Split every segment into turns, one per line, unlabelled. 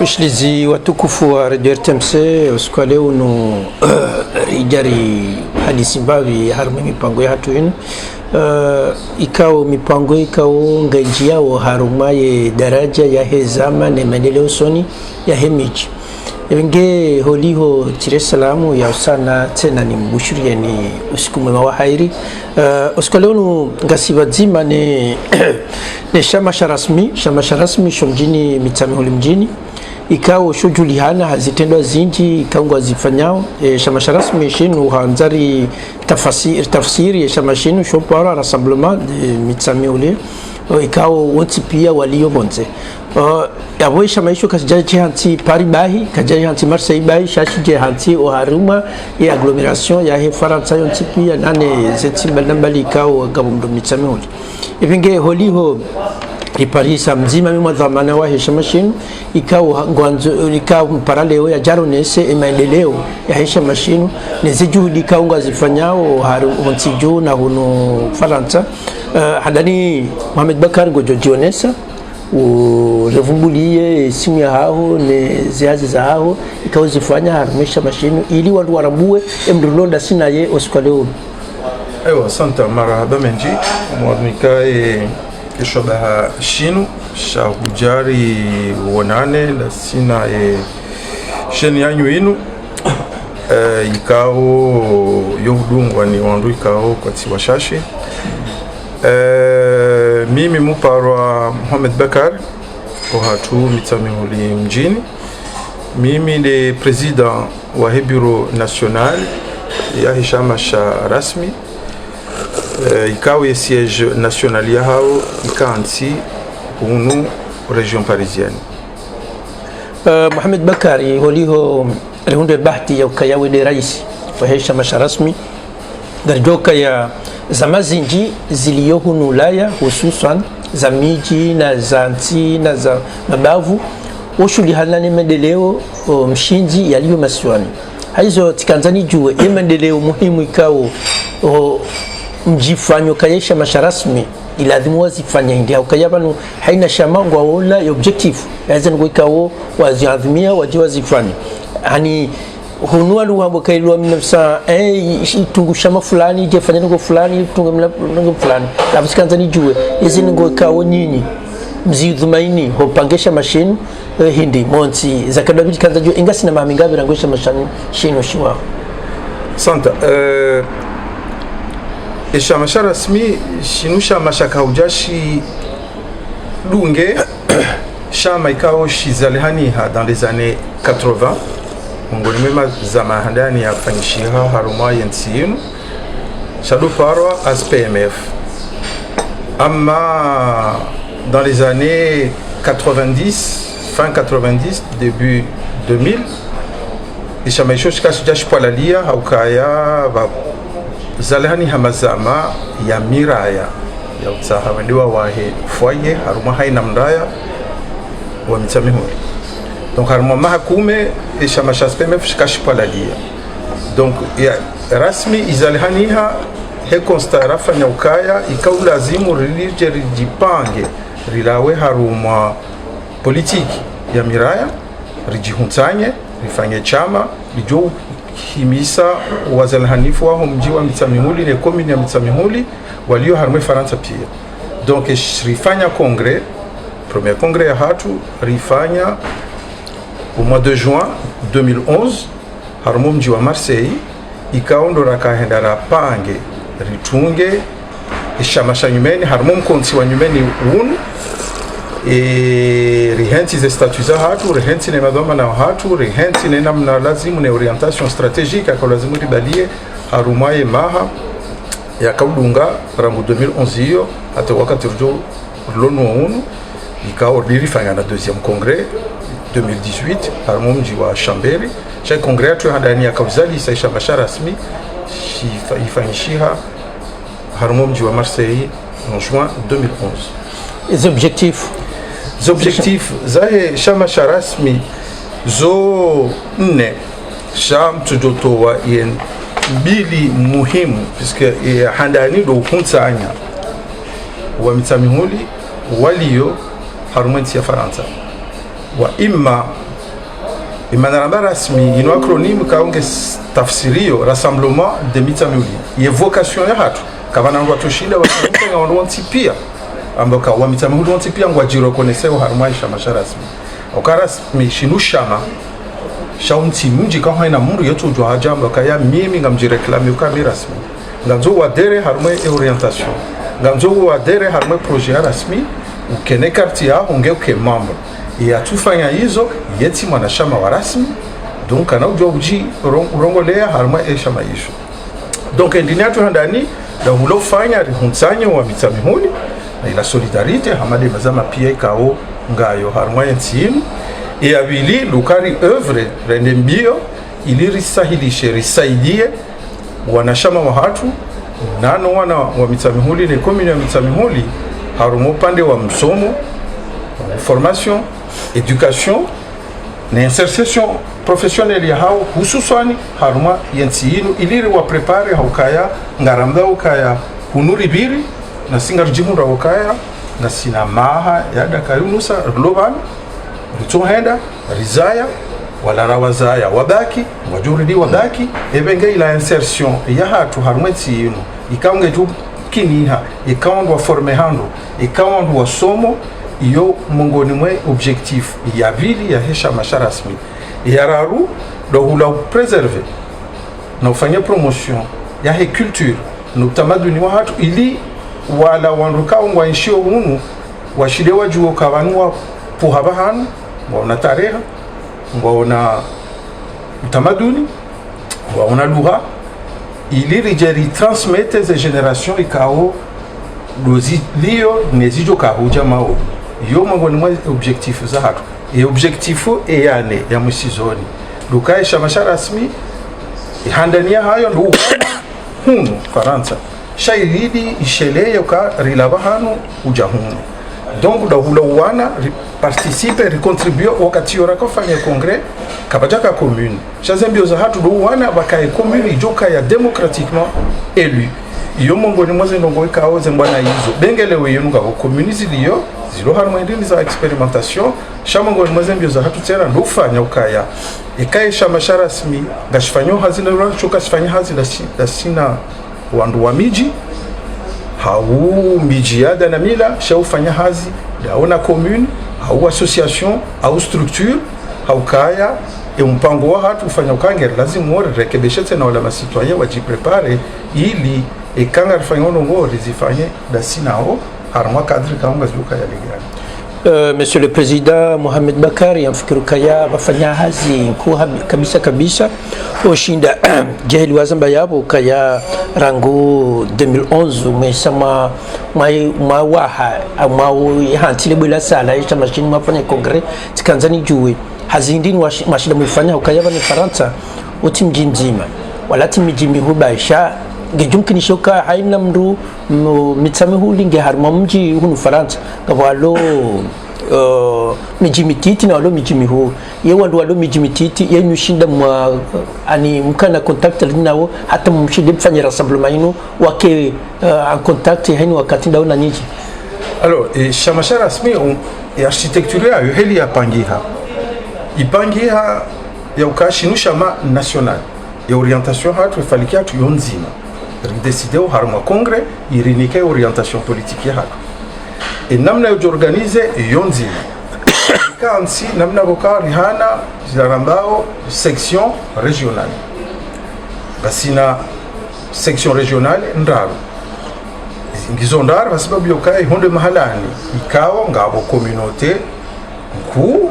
Mshlizi watukufu wa Radio RTMC usiku wa leo no ijari hadisi mbavi harume mipango ya hatu inu ikao mipango ikao nganji yao harumaye daraja ya hezama ne maendeleo soni ya hemiji nge holiho tire salamu ya usana tena ni mbushuriye ni usiku mwema wa hairi usiku leo no ngasiba zima ne shamasha rasmi shomjini Mitsamihuli mjini ikao shughuli hana hazitendwa zinji ikangwa zifanyao shamasha rasmi shinu hanzari tafsiri shamashinu shopara rassemblement de Mitsamihuli ikao wonti pia walio bonze abo shamaisho kajaje hanti Paris bahi kajaje hanti Marseille bahi shashije hanti o haruma ya agglomération ya he Faransa yonti pia nane zeti mbali ikao gabumdo Mitsamihuli ibinge holiho iparisa mzima mimwa dhamana wa heshima shinu ikao ngwanzo ikao paraleo ya jaronese maendeleo ya heshima shinu neze juhudi ikao ngazifanyao honsijo na huno Faransa hadani Mohamed Bakar gojojionesa urevumbulie simu ya hao ne ziazi za hao ikao zifanya harumesha mashinu ili watu warambue emrulonda sina ye oskwaleo.
Ewa santa marahaba menji mwadmikae kishobaha shinu shahujari wonane la sina sheni yanyu inu ikao yohudungwa ni wandu ikao kwa tiwa shashi mimi muparwa Mohamed Bakar ohatu Mitsamihuli mjini mimi ni president wa bureau national ya hishamasha rasmi ikao ye siège national ya hao ikansi hunu region parisienne.
Mohamed Bakari holiho rehunde bahti ya ukayawe de rais wa hishamasha rasmi darjoka ya zamazinji ziliyo hunu Ulaya hususan za miji na za nchi na za mabavu ushuli halani maendeleo mshinji yaliyo maswani hizo tikanzani jue maendeleo muhimu ikao mjifanyo kayesha masharasmi ilazima wazifanya ndia ukayabanu haina shamangwa wala objective yazani kwa ikao waziadhimia wazifanya hani hunua luhambo kailua minafsa itungu shama fulani jefanya ngo fulani tunga ngo fulani lafusikanza ni jue yezi ngo kawo nyinyi mzidhumaini hopangesha mashini hindi monti zakadabiti kanza jue ingasi na mamingabi rangesha mashini shino shiwa
santa shamasha rasmi shinusha mashaka ujashi lunge shama ikao shizalihani dans les années 80 ngoni mema zama handani ya fanyishiha haruma yensinu shadu parwa as PMF amma dans les années 90 fin 90 début 2000 ishamaisho shikashujashi pwalalia haukaya ba zalihani hamazama ya miraya ya utsahawendiwa wahe foye haruma haina mraya wa Mitsamihuli donc haruma mahakume shamasha PMF shikashipalalia donc ya rasmi izalihaniha he konstara fanya ukaya ikaulazimu rilije rijipange rilawe haruma politiki ya miraya rijihuntanye rifanye chama rijo himisa wazalihanifu waho mji wa Mitsamihuli ne komini ya Mitsamihuli walio haruma Faransa pia donc rifanya kongre premier kongre ya hatu rifanya au mois de juin 2011 harumum mji wa Marseille ikaondora kahendara pange ritunge ishamasha nyumeni harumum konsi wa nyumeni unu rihenti ze statuts za hatu rihenti ne madoma na hatu rihenti ne namna lazimu ne orientation stratégique kwa lazimu ribalie harumaye maha ya kaudunga rangu 2011 hiyo hata wakati rjo lono unu ikaordiri fanya na deuxième congrès 2018 harumum mji wa Chambéry cha congrès tu hadani ya kabzali saisha mashara rasmi ifanyishiha harumum mji wa Marseille en juin 2011.
Les
objectifs zahe shama rasmi zo nne sham tujotowa yen bili muhimu puisque handani do kunsanya wa Mitsamihuli walio harumenti ya Faransa wa imma imanaramba rasmi ino acronyme kaonge tafsirio rassemblement de mitamuli ye vocation ya hatu kavana ndo tushinda watenga ndo wantipia amboka wa mitamuli wantipia ngwa jiro koneseo harmaisha masharasmi okarasmi shinushama shaunti mji ka haina mundu yetu jwa hajamba kaya mimi ngamjireklame ukami rasmi nganzo wadere harma orientation nganzo wadere harma projet rasmi ukene quartier unge uke membre ya tufanya hizo yeti mwanachama wa rasmi donc ana ujua uji urongolea harma shama hizo donc ndini atu handani da hulo fanya rihunsanyo wa mitamihuni na ila solidarite hamade mazama pia ikao ngayo harma yentinu e abili lukari œuvre rende mbio ili risahilishe risaidie wanachama wa hatu nano wana wa mitamihuli ne commune ya mitamihuli harumo pande wa msomo formation éducation na insertion professionnelle ya hao hususani haruma yentinu iliri wa prepare haukaya ngaramda ukaya hunuri biri na singar jihura ukaya na sina maha ya dakayunusa global rutohenda rizaya wala rawazaya wabaki wajuridi wabaki ebenge ila insertion ya hatu haruma yentinu ikaunge tu kiniha ikaundwa forme hando ikaundwa somo iyo mongoni mwe objectif ya vili ya hesha masharasmi ya raru do hula preserver na ufanya promotion ya he culture na utamaduni wa hatu ili wala wanruka ngwa nshio hunu washide wajuo kawanwa puhabahanu waona tareha waona utamaduni waona lugha ili rijeri transmete ze generation ikao dozi liyo nezijo kahuja mao yo mangoni mwa objectif za hatu e objectifu eyane ya musizoni lukae shamasha rasmi handania hayo ndo hunu Faransa shairidi ishele yoka rilaba hanu uja hunu donc da hula wana participe recontribue wakati yora kufanya congrès kabajaka commune shazembio za hatu do wana bakae commune ijoka ya démocratiquement élu iyo mongoni mwa zinongo ikawo zembwana hizo bengelewe yunga ko community liyo zilo harimo ndini za experimentation shamongoni mwa zembio za hatu tera ndufanya ukaya ikaye shamashara rasmi gashifanyo hazina choka shifanya hazina da sina wandu wa miji hau miji yada na mila shaufanya hazi daona commune hau association au structure hau kaya mpango wa hatu ufanya ukange lazima wore rekebishe tena wala masitoyen wajiprepare ili ekanga rifanya ngo rizifanye dasinao harma kadri kaunga zuka ya ligani.
Monsieur le Président Mohamed Bakari amfikiru kaya bafanya hazi kuha kabisa oshinda jahili wazamba yabo kaya rangu 2011 mwesama mwawaha hantile bwela sala isha mashini mwafanya kongre tikanzani juwe hazindini mashida mwifanya ukaya bani Faransa uti mji mzima walati miji mihubaisha ngejumkinishoka haina mru mitsamihuli nge harma mji hunu Faransa ngawalo miji mititi na walo miji mihu ye wandu walo miji mititi ye nyushinda mwa ani mkana contact linao hata mshinde mfanya rassemblement ino wake en contact hani wakati ndaona nyiji.
Alors shamasha rasmi architecture ya heli ya pangiha ipangiha ya ukashinu shama national ya orientation hatu ifalikia tu yonzima décider au harma congrès irinike orientation politique ya hatu et namna y'organize yonzima kansi namna boka rihana zirambao section régionale basina section régionale ndaro ngizo ndaro basababu yokai honde mahalani ikawa ngabo communauté ku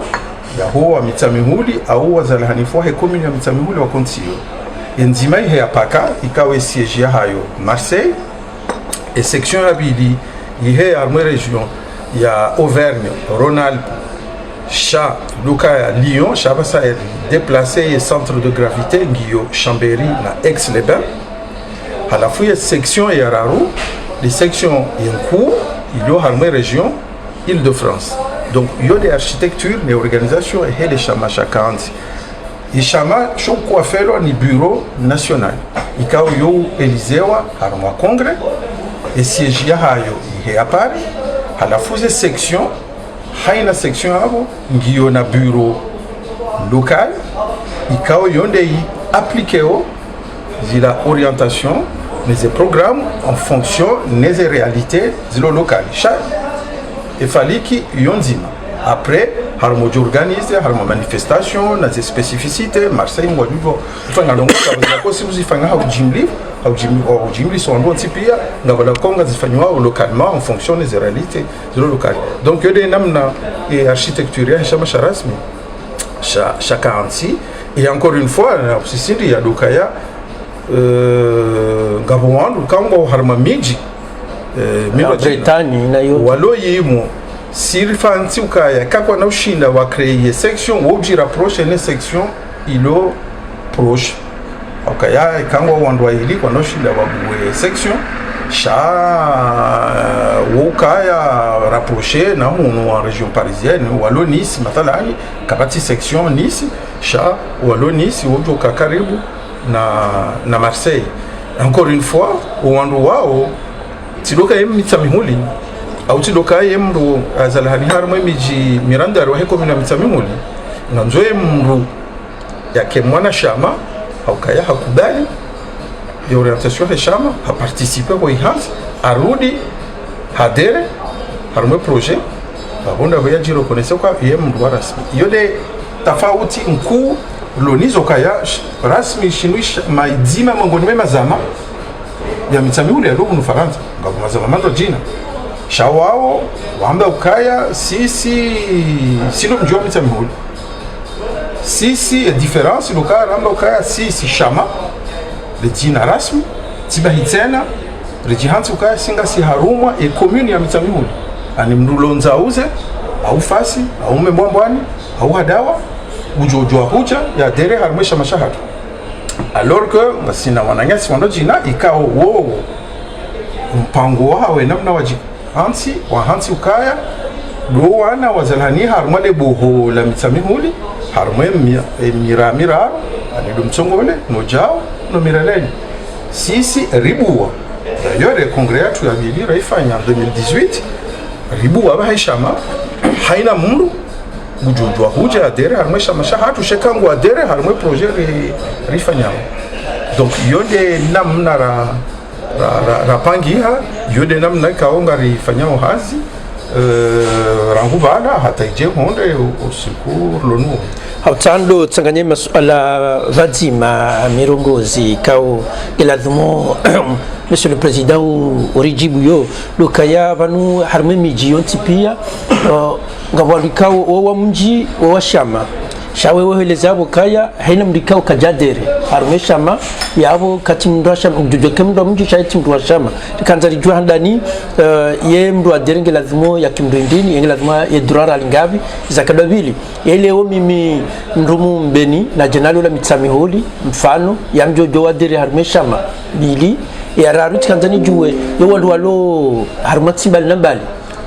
ya huwa mitamihuli au wazalahanifu he commune ya mitamihuli wa kontio enzima ihe ya paka ikawe siège ya hayo Marseille et section ya bili ihe ya armée région ya Auvergne Rhône-Alpes cha luka ya Lyon cha basa déplacé et centre de gravité ngiyo Chambéry na Aix-les-Bains halafu ya section ya Raru les sections yenku ilo armée région Île-de-France. Donc il y a des architectures, des organisations et les chama chakanti. Les chama sont quoi faire ni bureau national. Il y a eu Elisewa harma congrès et siège ya hayo il à Paris à la fausse section haina section hapo ngiyo na bureau local ikao yonde appliqueo zila orientation les programmes en fonction des réalités zilo locales il fallait ki yonzima après harmo organiser harmo manifestation na des spécificités Marseille ngwaduvo fanga longo kwa si uzifanga haujimli sont en tipia ngabala konga zifanywa localement en fonction des réalités zilo locales donc yode namna et architecture ya chama rasmi chacun ainsi et encore une fois sisindi ya dokaya ngabwandu kango harma miji
Bretagne na yote
walo yimo sirifanti ukaya kakwa na ushinda wa créer section woji rapproche ne section ilo proche ukaya kango wandwa ili kwa na ushinda wa buwe section sha wokaya rapproché na munu en région parisienne walo Nice mathalani kabati section Nice sha walo Nice wojo kakaribu na Marseille encore une fois wandu wao tidoka mitsamihuli au tidoka yemru azalhani harmo miji miranda ro heko mina mitsamihuli nganzoe mru yake mwana shama au kaya hakubali ya orientation ya shama ha participer kwa ihans arudi hadere harmo projet babonda baya jiro konese kwa yemru rasmi yode tofauti mkuu lonizo kaya rasmi shinwisha maidima mongoni mema zama ya mitsamihuli ya lugu nufaransa ngabu mazama mando jina shawao wamba ukaya sisi silo mjua mitsamihuli sisi ya difference lukaya wamba ukaya sisi shama le jina rasmi tiba hitena rejihansi ukaya singa si harumwa e commune ya mitsamihuli ani mdulonza uze au fasi au memwambwani au hadawa ujojoa huja ya dere harmesha mashahatu alors que basina wananyasi wando jina ikao wo mpango wawe namna waji hansi ukaya do wana wazalhani harma de boho la mitsamihuli harma mira ani dum tsongole no jao no miraleni sisi ribua d'ailleurs le congrès tu a vili raifanya en 2018 ribua ba haishama haina mundu bujojoa huja adere harmwe shahatu shekangu adere harmwe projet rifanyama donc yode namna rapangiha yode namna kaonga rifanyao hazi rangu bala hata ije honde usiku lonu
hautando tsanganye masuala vazima mirongozi kao iladhumo Monsieur le Président orijibu yo lokaya vanu harme miji yonti pia ngabwalikao wa mji wa shama shawe wehelezabo kaya haina mdikao kajadere harme shama yabo kati mndwa shama ujujo kemndwa mji shaiti mndwa shama kanzari jua handani ye mndwa derenge lazimo ya kimdwindini yenge lazima ye durara lingavi zakadabili yeleo mimi mrumu mbeni na jenali la mitsamiholi mfano ya mjojo wa dere harme shama bili ya raruti kanzani juwe yo wandu walo harmatsi bali nambali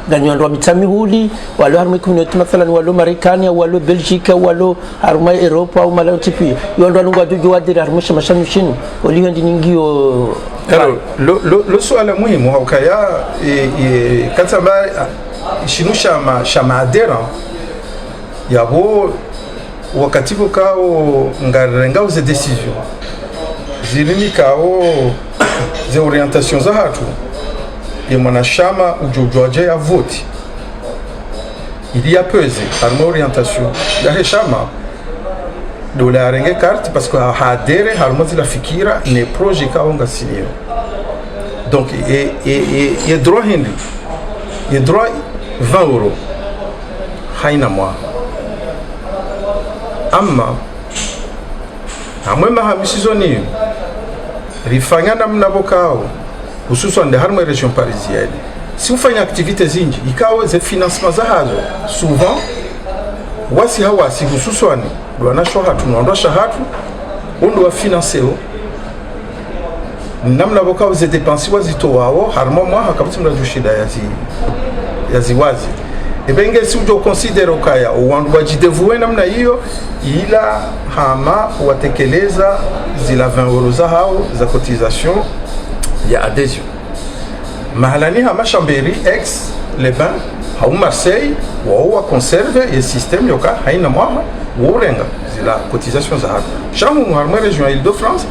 ganyo wandu wa mitsamihuli walo harma community mathalan walo Marekani walo Belgique walo harma Europe au mala tipi yo wandu wangu wajuju wadiri harma shamashanu shinu waliyo ndi ningio
alors lo swala muhimu haukaya katamba shinu shama adera yabo wakati kao ngarenga ze decision zilimi kao ze orientation za hatu et mwanachama ujojoaje ya vote il y a pesé par mon orientation ya heshama do la renge carte parce que hadere harmozi la fikira ne projet kaonga sinio donc et droit hindi et droit 20 € haina moi amma amwe mahamishizoni rifanya namna bokao hususan de harma région parisienne si vous faites une activité zinji ikawa ze financement za hazo souvent wasi hawasi hususan wana shahatu ndo shahatu ondo wa financeo namna bokao ze dépenses wazito wao harma mwa hakabati mnajushida yazi wazi ebenge si ujo consider okaya wandu wajidevue namna hiyo ila hama watekeleza zila 20 € za hao za cotisation ya adhesion mahalani hama Chambéry ex les bains hau Marseille wa conserve e système yoka haina mwaha worenga zila cotisation za hatu shamu harma region Île-de-France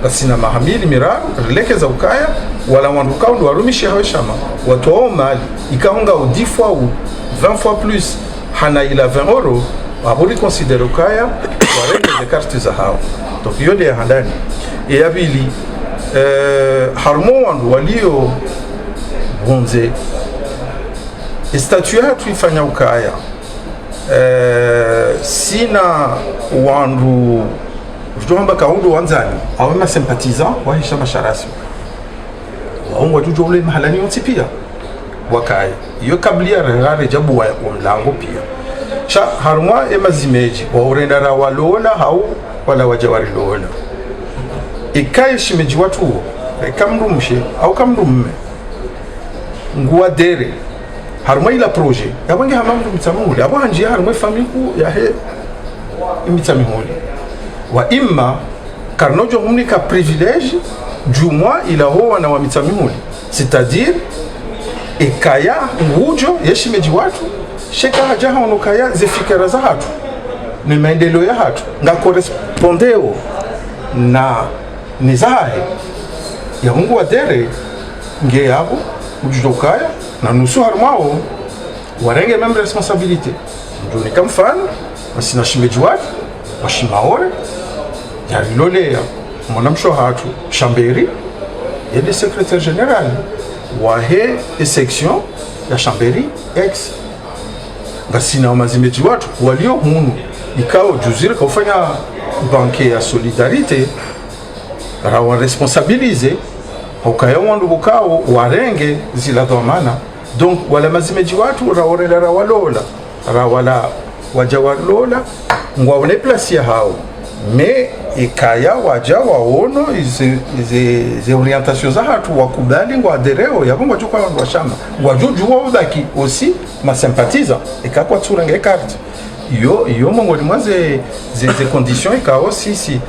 basina mahamili mirar relekeza ukaya wala wanduka ndo warumishi hawe shama watu wao mali ikaonga au 10 fois ou 20 fois plus hana ila 20 euros abuli considere ukaya warenge de carte za hao donc yode ya handani e yabili harmo wandu walio bonze statut hatu ifanya ukaya sina wandu vijomba kaundo wanzani awe ma sympathisant wa Hisham Sharasi waongwa jujo ule mahalani yonti pia wakaya iyo kablia rare jabu wa mlango pia sha harumwa emazimeji wa urenda ra walola hau wala wajawari lola ikaye shimeji watu kamrumshe au kamrumme nguwa dere harumwa ila projet yabange hamamru mitamuli abo hanji harumwa famiku ya he mitamihuli wa imma karnojo humnika privilège du mois ila hoa na wa mitamihuli c'est-à-dire ikaya ngujo yeshimeji watu sheka hajaha onokaya zefikira za hatu ni maendeleo ya hatu nga correspondeo na nizahe ya mungu wa dere nge yabo ujukaya na nusu harmao warenge même responsabilité ndoni kama mfano basina shimeji watu washimaore ya lolea mwanamsho hatu Chambéry et le secrétaire général wahe e section ya Chambéry ex basina mazimeji watu walio hunu ikao juzire kufanya banque ya solidarité rawa responsabiliser hukaya wandu bukao warenge zila dhamana donc wala mazimeji watu raorela rawalola rawala wajawalola ngwaone place ya hao mais ikaya waja waono ize orientations za hatu wakubali ngwadereo yabongo chukwa wa shamba wajuju wabaki aussi ma sympathiza ikakwa tsuranga carte yo mongo limwaze ze conditions ikao si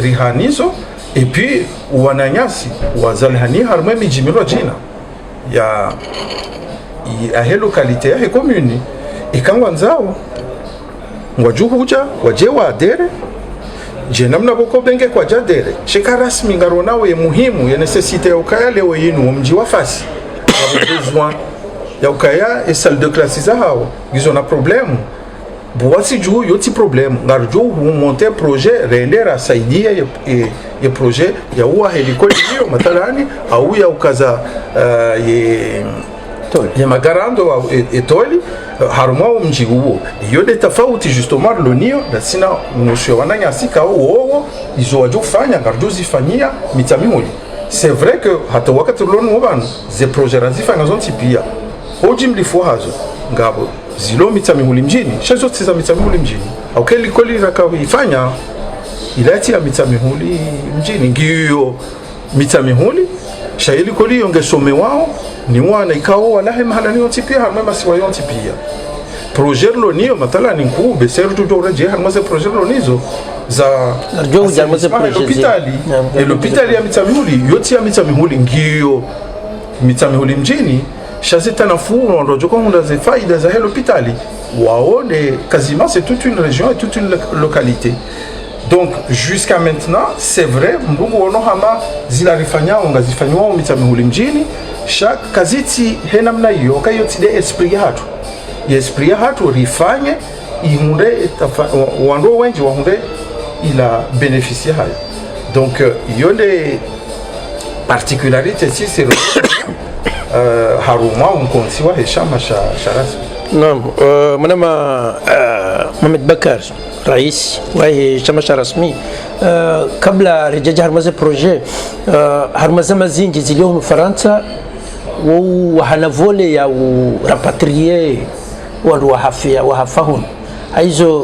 rihanizo et puis wananyasi wazalhani harme mijimiro jina ya he localité ya he commune ikangwa nzao ngwajuhuja waje wa dere je namna boko benge kwa jadere shika rasmi ngarona we muhimu ya necessite ya ukaya leo yinu mji wa fasi besoin ya ukaya et salle de classe za hao gizo na problème boasi juu yoti problème ngarjo monter projet rendera saidia ye projet ya uwa helikoli hiyo matalani au ya ukaza ye magarando wa etoli haruma mji huo iyo de tofauti justement lonio da sina nosho wananyasi ka uo izo wajofanya ngarjo zifanyia mitamimuli c'est vrai que hata wakati lonu wabanu ze projet razifanya zonti pia hoji mlifo hazo ngabo zilo mitamimuli mjini shazo tsiza mitamimuli mjini au keli koli rakawifanya ilati ya mitamihuli mjini ngiyo mitamihuli shaili koli yongesome wao ni wana ikao wala he mahala ni yonti pia harma masiwa yonti pia projet lo niyo matala ni nkube seru tujo reje harma ze projet lo nizo za l'hôpitali et l'hôpital ya mitamihuli yoti ya mitamihuli ngiyo mitamihuli mjini shazita na furu ndo joko hunda ze faida za l'hôpitali waone quasiment c'est toute une région et toute une localité. Donc jusqu'à maintenant c'est vrai mbungu ono hama zilarifanya ngazifanywa mitamihuli mjini chaque kaziti henamna hiyo kayoti de esprit hatu ya esprit hatu rifanye ihunde wando wengi wahunde ila bénéficier hayo donc yole particularité si c'est haruma unkonsiwa heshama sharasi.
Naam, manama Mohamed Bakar rais wa chama cha rasmi kabla rejaja harmaze projet harmaze mazingi zilio mu Faransa wa hanavole ya rapatrier wa hafia wa hafahun aizo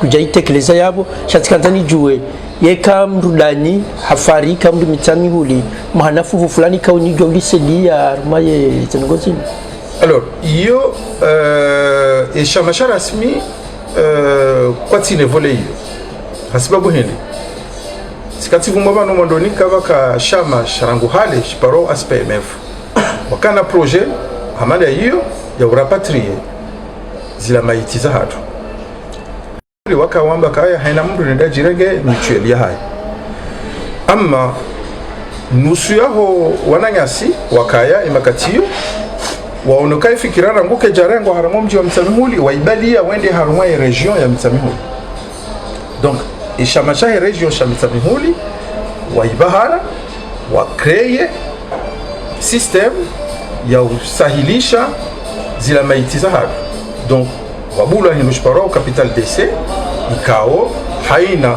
kujajitekeleza yabo shatikantani juwe yeka mrudani hafari kamdu mitamihuli mahanafu fulani kauni jombi sedia harmaye tengozi.
Alors, yo et chama cha rasmi kwatine vole yo hasibabu hili sikati vumba no mondoni kava ka chama sharangu hale shiparo aspmf wakana projet hamada hiyo ya urapatrie zila maiti za hatu wakawamba kaya haina mtu nenda jirege mutuelle ya hai ama nusu yaho wananyasi wakaya imakatiyo waonokai fikirara nguke jarengo haramo mji wa Mtsamihuli waibalia wende haramo ya region ya Mtsamihuli. Donc ishamasha region ya Mtsamihuli waibahara wa kreye system ya usahilisha zila maiti za hatu. Donc wabula hinushparo capital DC ikao haina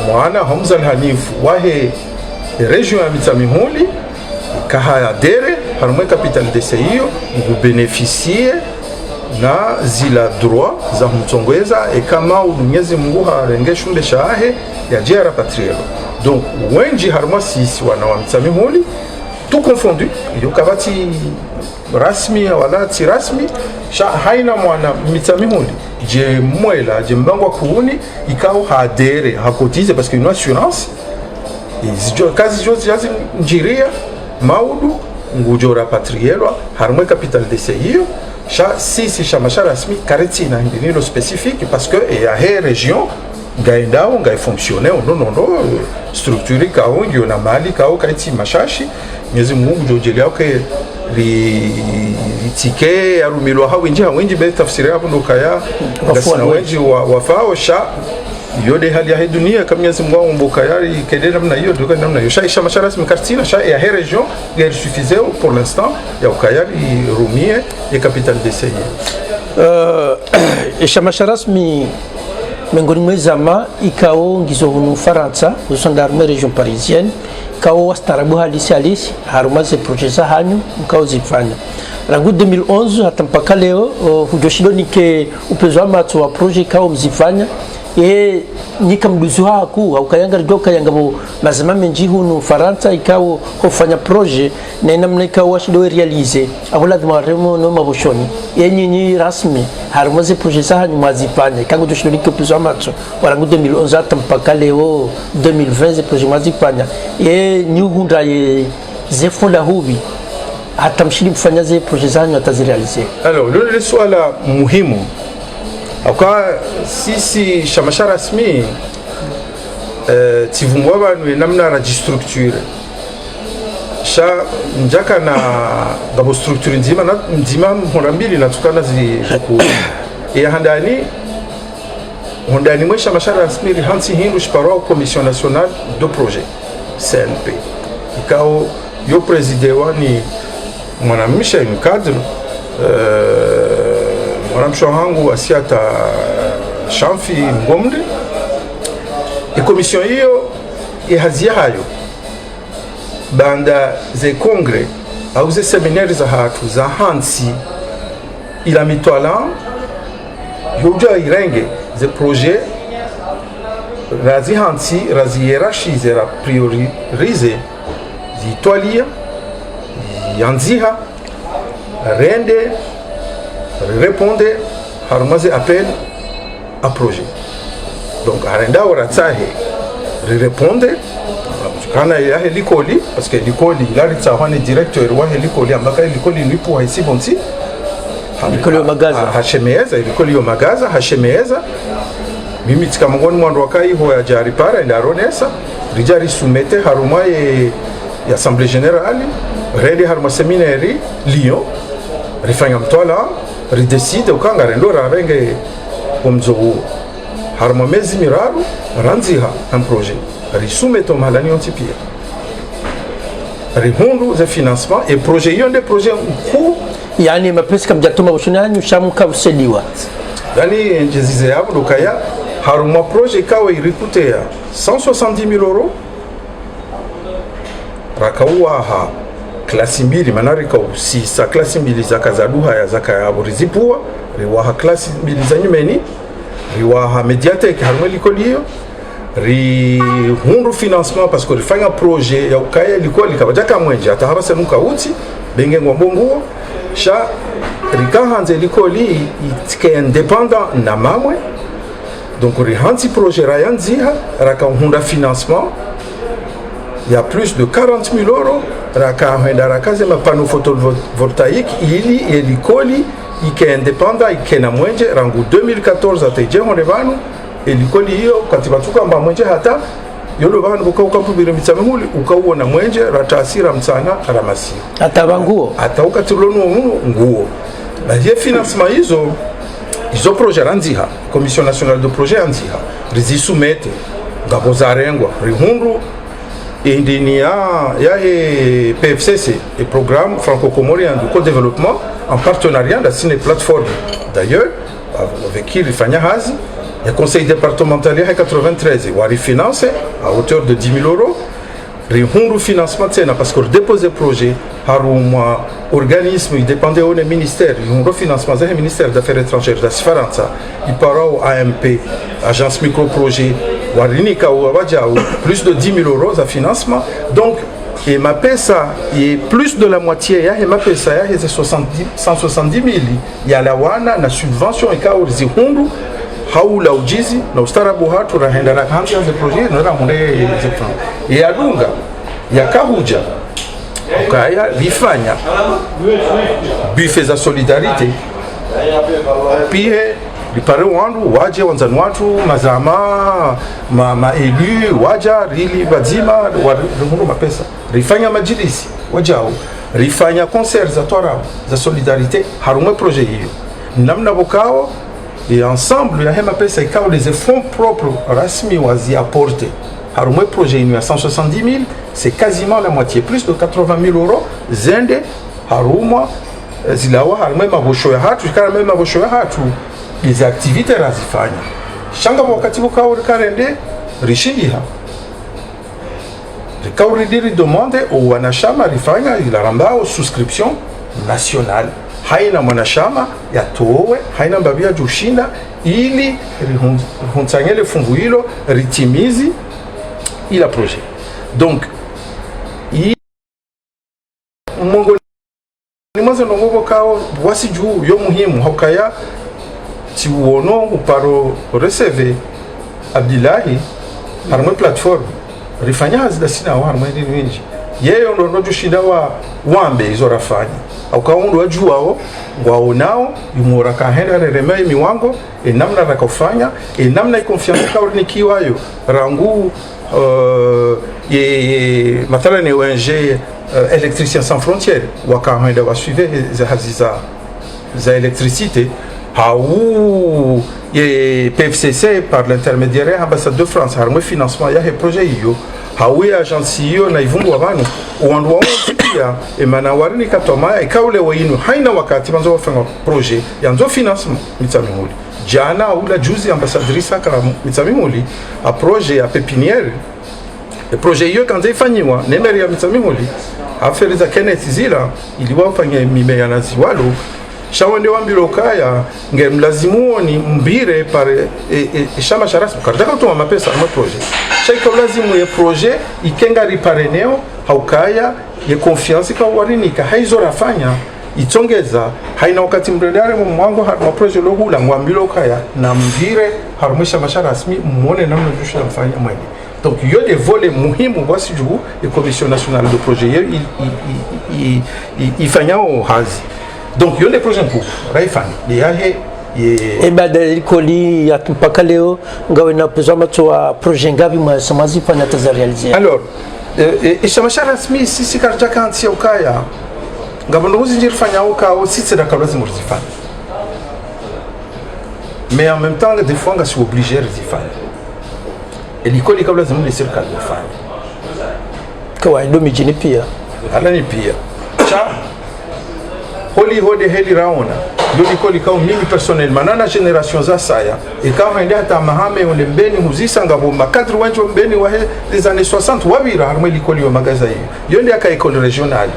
mwana Hamza Al-Hanifu wahe region ya Mtsamihuli kahaya dere harumwe capital DC hiyo ngubeneficie na zila droit za mtongweza kama Mwenyezi Mungu harenge shunde shahe ya jera patrielo. Donc wenji harumwa sisi wana wa Mtsamihuli tout confondu yokabati rasmi wala ti rasmi haina mwana Mtsamihuli je mwela je mbangwa kuuni ikao hadere hakotize parce que une assurance kazi zote yazi njiria maudu ngujora patrielwa harumwe capital DC hiyo sisi shamasha rasmi karetina ndinilo spécifique parce que ya he region gaendao ngai fonctionner non structure kao ngio na mali kao kaiti mashashi Mwenyezi Mungu jojeli yake litike arumilwa hawinji be tafsiri hapo ndo kaya ngasina wenji wafao yode hali ya dunia kama Mwenyezi Mungu mboka yari kede namna hiyo ndio namna hiyo shaisha masharasi mkartina ya he region ya suffisait pour l'instant ya ukayari rumie ya capital DC
isha masharasmi miongoni mwa zama ikao ngizo hunu Faransa usonda arme region parisienne kao wastarabu halisi harumaze projet za hanyu mkao zifanya rangu 2011 hata mpaka leo hujoshido nike upezo wa matu wa projet kao mzifanya nika mduzu haku ukayanga ridoka yangabo lazima menji hunu Faransa ikao hufanya projet na namna ikao washido realize aho lazima remo no maboshoni nyinyi rasmi harumaze projet za hanyu mwazifanya kango joshido nike upezo wa matu warangu 2011 hata mpaka leo 2020 projet mwazifanya nyuhunda zefunda hubi hata mshili kufanya zile projet za hanyu atazirealize.
Alors le swala muhimu Aka sisi shamasha rasmi tivumwa banu namna raji structure sha njaka na dabo structure nzima mbili natukana ziku ya handani mwe shamasha rasmi hansi hindu shparo commission nationale de projet CNP ikao yo président ni mwana Michel cadre mwanamsho hangu asiata Shamfi Ngomri commission hiyo ihazia hayo banda ze kongre au ze seminaire za hatu za hansi ila mitwala yoja irenge ze projet razi hansi razi hierarchize ra priorize zitwalia yanziha rende répondre harmaze appel à projet donc arenda oratsahe répondre kana ya helikoli parce que helikoli la ritsawane directeur wa helikoli ambaka helikoli lipo haisi bonsi
helikoli magaza
hashemeza helikoli yo magaza hashemeza mimi tikamongoni mwandu wakai ho ya jari para ndaronesa rijari soumettre haruma ya assemblée générale redi harma séminaire Lyon rifanya mtwala rideside ukanga rendo rarenge omzogo harma mezi miraru ranziha un projet risoumetto malani ontipia rihundu ze financement et projet yonde projet ku
yani mapesa kamjatuma ushunani ushamuka useliwa
yani njezize yabo dokaya harma projet kawe irikutea 170,000 euros rakauwa klasi mbili manarika usisa klasi mbili zakazaduha ya zakayabo rizipua riwaha klasi mbili za nyumeni riwaha mediatek harumwe likoliyo rihundu financement parce que rifanya projet ya ukaya likoli kabajaka mwenje atahabase nuka uti benge ngwambonguo sha rikahanze likoli itike indépendant na mamwe donc rihanzi projet rayanziha rakahunda financement il y a plus de 40,000 euros rakaenda rakaze mapano photovoltaique ili elikoli ike independa ike na mwenje rangu 2014 ateje hone banu elikoli hiyo kati batuka mba mwenje hata yolo banu bukaupubire mitsamihuli ukauona mwenje ratasira mtsana ramasi
hata banguo
hata ukatilono nguo na ye financement izo projet ranziha commission nationale de projet ranziha rizisumete ngabo zarengwa rihundu indini ya PFCC et programme franco-comorien du co-développement en partenariat avec une plateforme d'ailleurs avec qui il fanya hazi le conseil départemental ya 93 wari finance à hauteur de 10 000 euros rihundu financement tena parce que déposer projet haruma organisme dépendait au ministère rihundu financement du ministère des affaires étrangères da Sifaransa il para au AMP agence microprojet warinika wabajao plus de 10 000 euros à financement donc et ma pesa et plus de la moitié ya ma pesa ya 170 000 ya la wana na subvention ikaurizi hundu haula ujizi na ustarabu hatu rahenda na kanzi ya projet na ramunde ya dunga ya kahuja ukaya vifanya buffet za solidarité pia lipare wandu waje wanzani watu mazama elu waja rili bazima warundu mapesa rifanya majilisi wajao rifanya concert za tora za solidarité harume projet hiyo namna bokao et ensemble ya hema pesa ikao des fonds propres rasmi wazi apporter harume projet inu ya 170 000 c'est quasiment la moitié plus de 80 000 euros zende harumwa zilawa harume mabosho ya hatu ikara mema mabosho ya hatu les activités razifanya shanga wakati bukao rikarende rishindiha rikao ridiri demande au wanashama rifanya ilarambao souscription nationale haina mwanashama yatowe haina mbabia jushinda ili rihuntsangele fungu hilo ritimizi ila projet donc mongo ni mwanzo ndongo kao wasi juu yo muhimu hokaya ti uono uparo receve Abdillahi harumwe platform rifanya hazida sina wa harumwe ninji yeyo ndo jushinda wa wambe izo rafanya au kaundu wajua wao waonao yumora kahenda remei miwango namna rakofanya namna confiance kaurnikiwayo rangu mathala ni ONG électricien sans frontières wakahenda wasuive za électricité haou PFCC par l'intermédiaire ambassade de France harumwe financement ya projet hiyo hawi agence hiyo na ivungu abantu uwandu wao pia emana warini katoma ikaule wainu haina wakati banzo wafanya projet yanzo financement mitsamimuli jana ula juzi ambassadrice kama mitsamimuli a projet a pépinière le projet hiyo kanza ifanywa nemeri ya mitsamimuli aferi za Kenneth Zila iliwafanya mimea na ziwalo shawende wambilo kaya ngemlazimuoni mbire pare shama sharasi karjaka kutuma mapesa na projet shaika lazimu ya projet ikenga ripareneo haukaya ya confiance kwa warinika haizo rafanya itongeza haina wakati mredare mwango harma projet logula ngwambilo kaya na mbire harumesha masharasmi muone namna jusha mfanya mwenye donc il y a des volets muhimu basi juu ya commission nationale de projet il fanya au hazi donc il y a des projets pour raifani yahe
badali koli ya mpaka leo ngawe na pezama toa projet ngapi mwasamazi fanya tazarealize
alors ishamashara rasmi sisi karja kanti ya ukaya ngabondo uzinjiri fanya ukao sisi da kablazi murzifanya mais en même temps des fois on est obligé de zifanya et l'école kablazi murisi kali fanya
kwa ndo mijini pia
ala ni pia cha holi hode heli raona yoliko likao mimi personnellement na generation za saya ikawa ndia hata mahame ole mbeni huzisa ngabo makadri wanjo mbeni wa des années 60 wabira harmo likoli wa magaza hiyo yonde aka école régionale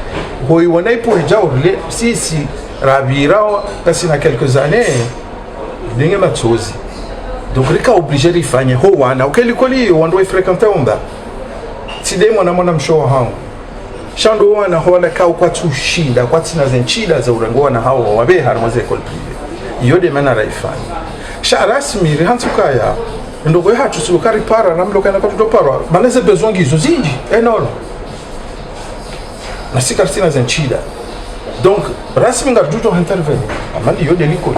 hoi wonai pour jaurle si rabira kasi na quelques années dinge matsozi donc rika obligé de fanya ho wana ukelikoli wando fréquenter onda sidemo na mwana mshoa hangu shando wana hola kao kwa tushinda kwa tina zenchida za urango na hao wabe harmaze école privée yode mana raifani sha rasmi rihansukaya ndogo hatu sukari para namlo kana kwa tutopara baneze besoin gizo zinji enorme na si quartier na zenchida donc rasmi ngarduto intervenir amali yo deliko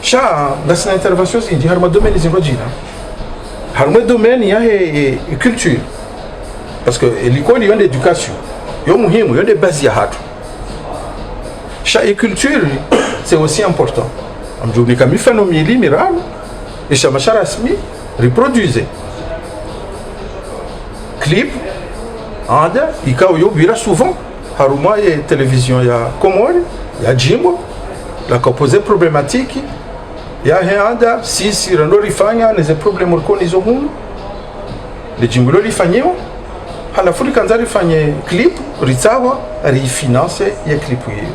sha ngasina intervention zindi harma domaine zingojina harma domaine ya culture parce que l'école yon d'éducation yo muhimu yo de base ya hatu sha et culture c'est aussi important amjuni kami phénomène miralo et sha masharasmi reproduire clip anda ikao yo bira souvent haruma ya télévision ya Komori ya Jimbo la composé problématique ya anda si rando rifanya neze problème urkonizo hunu le Jimbo lifanyiwa halafu likanza rifanye clip ritsawa rifinance ya clip hiyo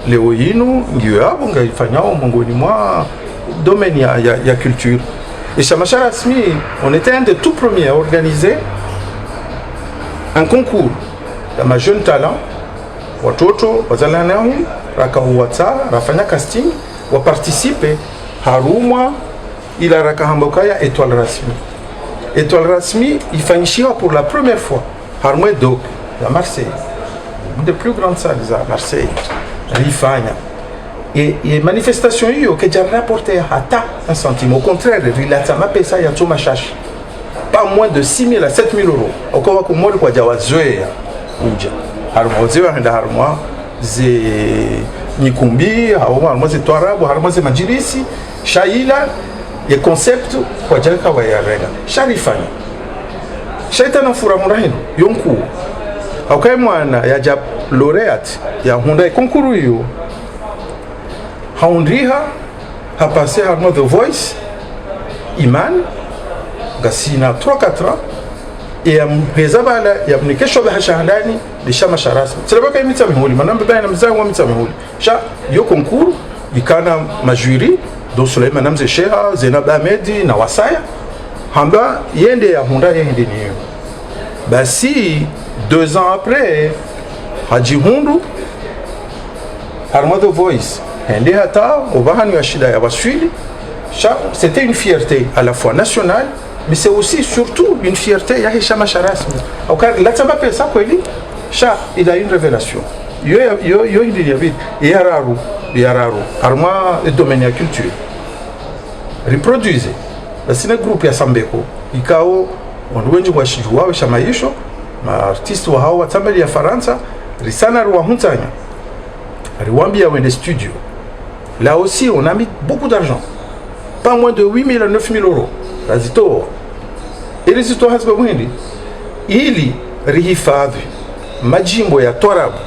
leo yinu ngiyo yabo ngaifanyao mongoni mwa domaine ya culture et Chamachar Rasmi on était un des tout premiers à organiser un concours ya ma jeune talent watoto wazalanahu rakahuwata rafanya casting wa participer haruma ila rakahamboka ya Étoile Rasmi. Étoile Rasmi ifanyishiwa pour la première fois harumwe do à Marseille, une des plus grandes salles à Marseille rifanya et manifestation hiyo que j'ai rapporté hata un centime, au contraire rilata mapesa ya choma shashi pas moins de 6 000 à 7 000 euros okawa kumori kwa jawazoea uja harumwa zewa henda harumwa ze Nikumbi harumwa ze Twarabu harumwa ze Majirisi shaila ya concept kwa jaka wa ya rega sharifanya shaitana fura murahino yonku aukai mwana ya jab laureate ya Hyundai konkuru hiyo haundriha hapase harumwa The Voice Iman gasina 3-4 ans et mhezabala ya mnikesho ba hashandani de Chamachar Rasmi tsabaka imitsa mihuli manamba bana mzangu mitsa mihuli sha yo concours ikana majuri do Suleiman Namze Sheha Zainab Ahmedi na Wasaya hamba yende ya Hyundai yende niyo basi 2 ans après Haji Hundu harumwa The Voice hende hata ubahanu ya shida ya waswili sha c'était une fierté à la fois nationale mais c'est aussi surtout une fierté ya Chamachar Rasmi auka la tsamba pesa kweli sha il a une révélation yo il y avait yararu harumwa domaine ya culture reproduise basi na groupe ya Sambeko ikao wandu wengi kwa shijua shamaisho ma artiste wa hawa tambali ya Faransa risana ruwa huntanya riwambia wende studio là aussi on a mis beaucoup d'argent pas moins de 8 000 à 9 000 euros razito ili zito hasba mwindi ili rihifadhi majimbo ya Twarabu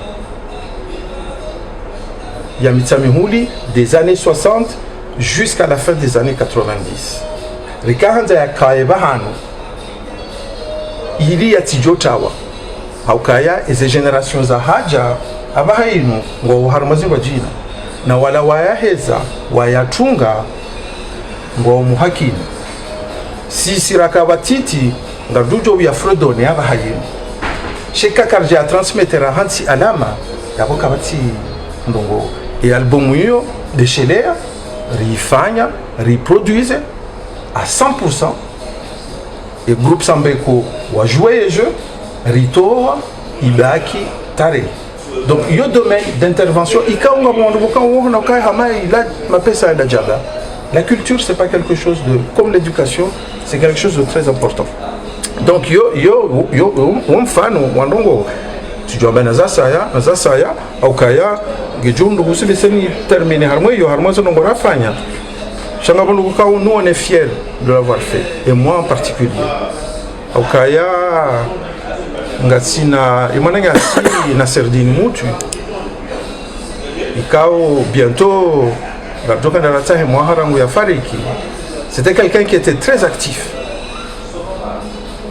ya mitsamihuli des années 60 jusqu'à la fin des années 90 rikahanza ya kaebahano ili ya tijotawa haukaya eze generation za haja abahainu ngo harumazingwa jina na wala wayaheza wayatunga ngo muhakini si rakabatiti ngadujo ya Fredone abahainu sheka karja transmetera hansi alama yabo kabati ndongo et album hiyo de Shelea rifanya reproduise à 100% et groupe Sambeko wa jouer les jeux ritoa ibaki tare donc yo domaine d'intervention ikaunga mwandu kan kai hamai la mapesa da jaba la culture c'est pas quelque chose de comme l'éducation c'est quelque chose de très important donc yo mfano wandongo tujomba na zasaya au kaya gejundu kusibiseni terminer harmo yo harmo zo ngora fanya shanga bondu ka nous on est fiers de l'avoir fait et moi en particulier au kaya ngatsina imananga si na serdini mutu ikao bientôt gardoka na ratahe mwaharangu ya fariki c'était quelqu'un qui était très actif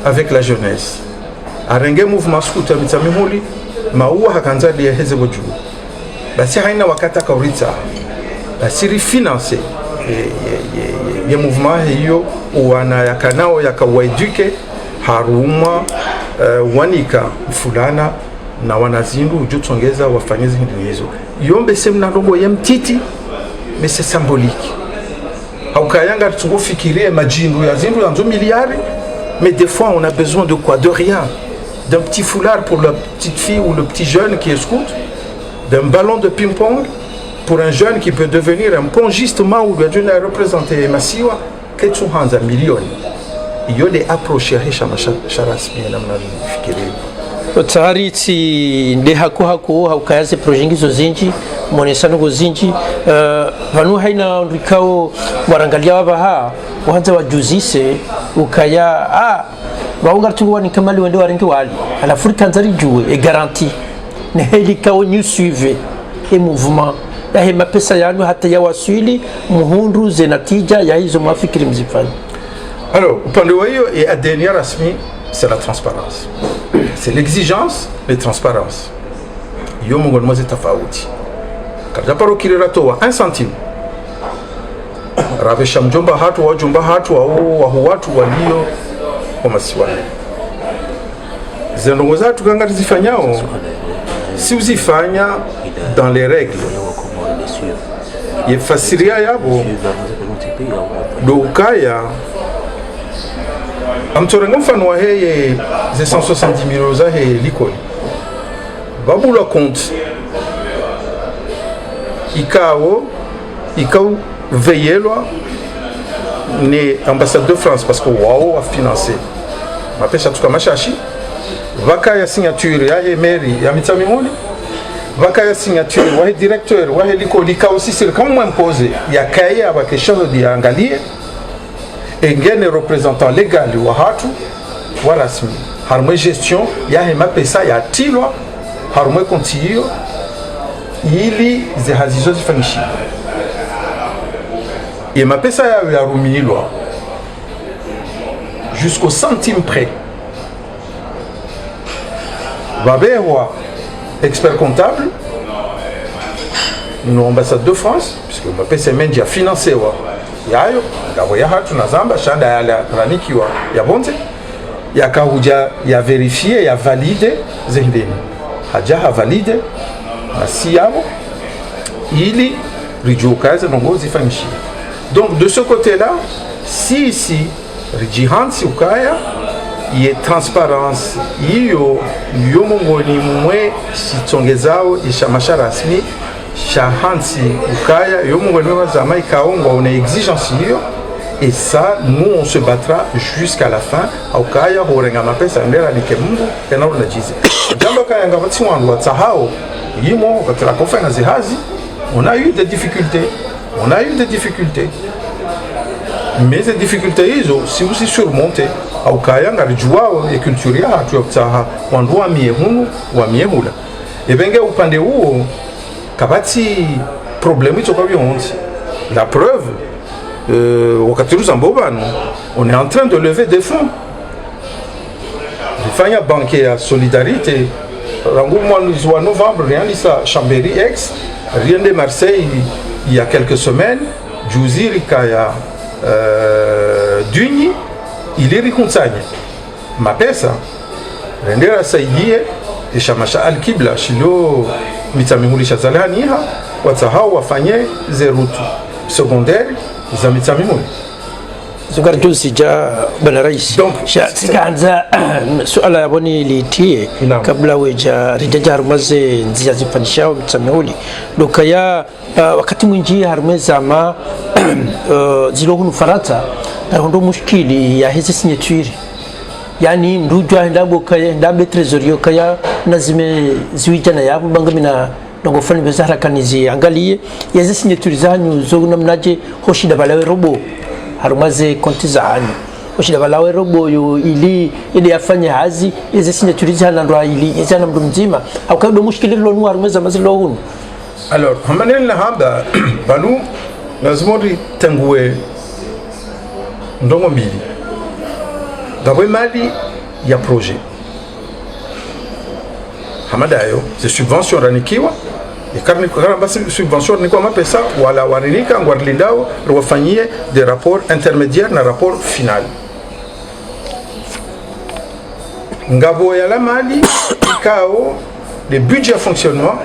avec la jeunesse arenge mouvement scooter mitsamihuli maua hakanza dia hezebo juu basi haina wakata kauritsa basi refinance ya mouvement hiyo wana yakanao yakawaiduke haruma wanika fulana na wanazindu ujutsongeza wafanyezi hizo yombe semna ndongo ya mtiti mais c'est symbolique haukayanga tungofikirie majindu ya zindu ya 2 milliards mais des fois on a besoin de quoi de rien d'un petit foulard pour la petite fille ou le petit jeune qui est scout, d'un ballon de ping-pong pour un jeune qui peut devenir un pongiste ou le jeune a représenté Massiwa, que tu as un million. Il y a des approches rasmi namna fikiri.
Tayari ti nde haku haukayaze projet ngizo zinji muonesano go zinji vanu haina ndikao warangalia wabaha uanze wajuzise ukaya baunga tungu ni kamali wende warengi wali alafu kanzari juwe e garantie ne helikao new suive e mouvement ya hema pesa yanu hata ya waswili muhundu zenatija ya hizo mafikiri mzifanya.
Alors, upande wa hiyo et ADN rasmi, c'est la transparence. C'est l'exigence et la transparence. Yo mongol moze tafauti. Kada paro kirera toa 1 centime. Rabesha mjomba hatu wa jomba hatu wa watu walio kwa masiwana. Zenongo zatu kanga zifanyao si uzifanya dans les règles. Yefasiria yabo do ukaya amtorenga mfano wa heye ze 170 000 za he likoli babula compte ikao veillelwa ne ambassade de France parce que wao a financé ma pesa tuka mashashi vaka ya signature ya he mairie ya Mitsamimoni vaka ya signature wa he directeur wa he likoli ka aussi c'est comme moi imposé ya kaya aba question de angalie engene représentant légal wa hatu wa rasmi harmo gestion ya hema pesa ya tilwa harmo kontiyo ili zihazizo zifanishi et ma pesa ya rumilwa jusqu'au centime près babewa expert comptable no ambassade de France puisque ma pesa menji a financé wa yayo ngabo ya hatu na zamba shanda ya ranikiwa ya bonze yakahuja ya vérifier ya valide zendeni haja ha valide na si yabo ili rijukaze nongozi fanishi. Donc de ce côté-là, si ici rijihansi ukaya ye transparence iyo yomongoni mwe sitsongezao ishamasha rasmi shahansi ukaya yomongoni mwe zama ikaonga on a exigence hiyo. Et ça, nous, on se battra jusqu'à la fin. Aukaya, horenga mapesa, ndera nike mungu, kena ula jize. Jambo kaya nga vati wangu watsahao, yimo, katila kofa na zihazi, on a eu des difficultés. On a eu des difficultés. Mais ces difficultés, si vous surmontez, aukaya nga rijuao, et culturia, hatu ya kutsaha, wandu wa miehunu, wa miehula. Et benge upande uo, kabati problemi toka bionzi. La preuve, on est en train de lever des fonds. Il y a banquier à solidarité. En novembre, rien de ça, Chambéry Ex, rien de Marseille, il y a quelques semaines, Djouzir, Kaya, Duni, il est réconcilié. Ma pesa, Rendera Saïdie, et Chamasha Al-Kibla, Chilo, Mitsamihuli Chazalaniha, Watsaha, Wafanye, Zerutu, secondaire.
Zugar juzi ja bana rais sikaanza suala yaboni litie kabla weja rijaja harumaze nzia zifanisha mtsamihuli dokaya wakati mwingi harumeza ma zilo hunu farata ndo mushkili ya hizi signature yani ndujwa ndabo kaya ndabe tresorio kaya nazime ziwijana yabo bangamina donc fani bezara kanizi angalie yeze signature zanyu zo namnaje hoshida balawe robo harumaze konti zanyu hoshida balawe robo yo ili ile afanye hazi yeze signature zana ndo ili yezana mdu mzima akado mushkili lo nu harumaza mazilo hunu.
Alors hamanel na hamba banu nazmodi tangue ndongo mbili ngabwe mali ya projet hamadayo ze subvention ranikiwa ikarni karamba subvention ni kwa mapesa wala warinika ngwarlindao wafanyie des rapports intermédiaires na rapport final ngabo ya la mali ikao le budget fonctionnement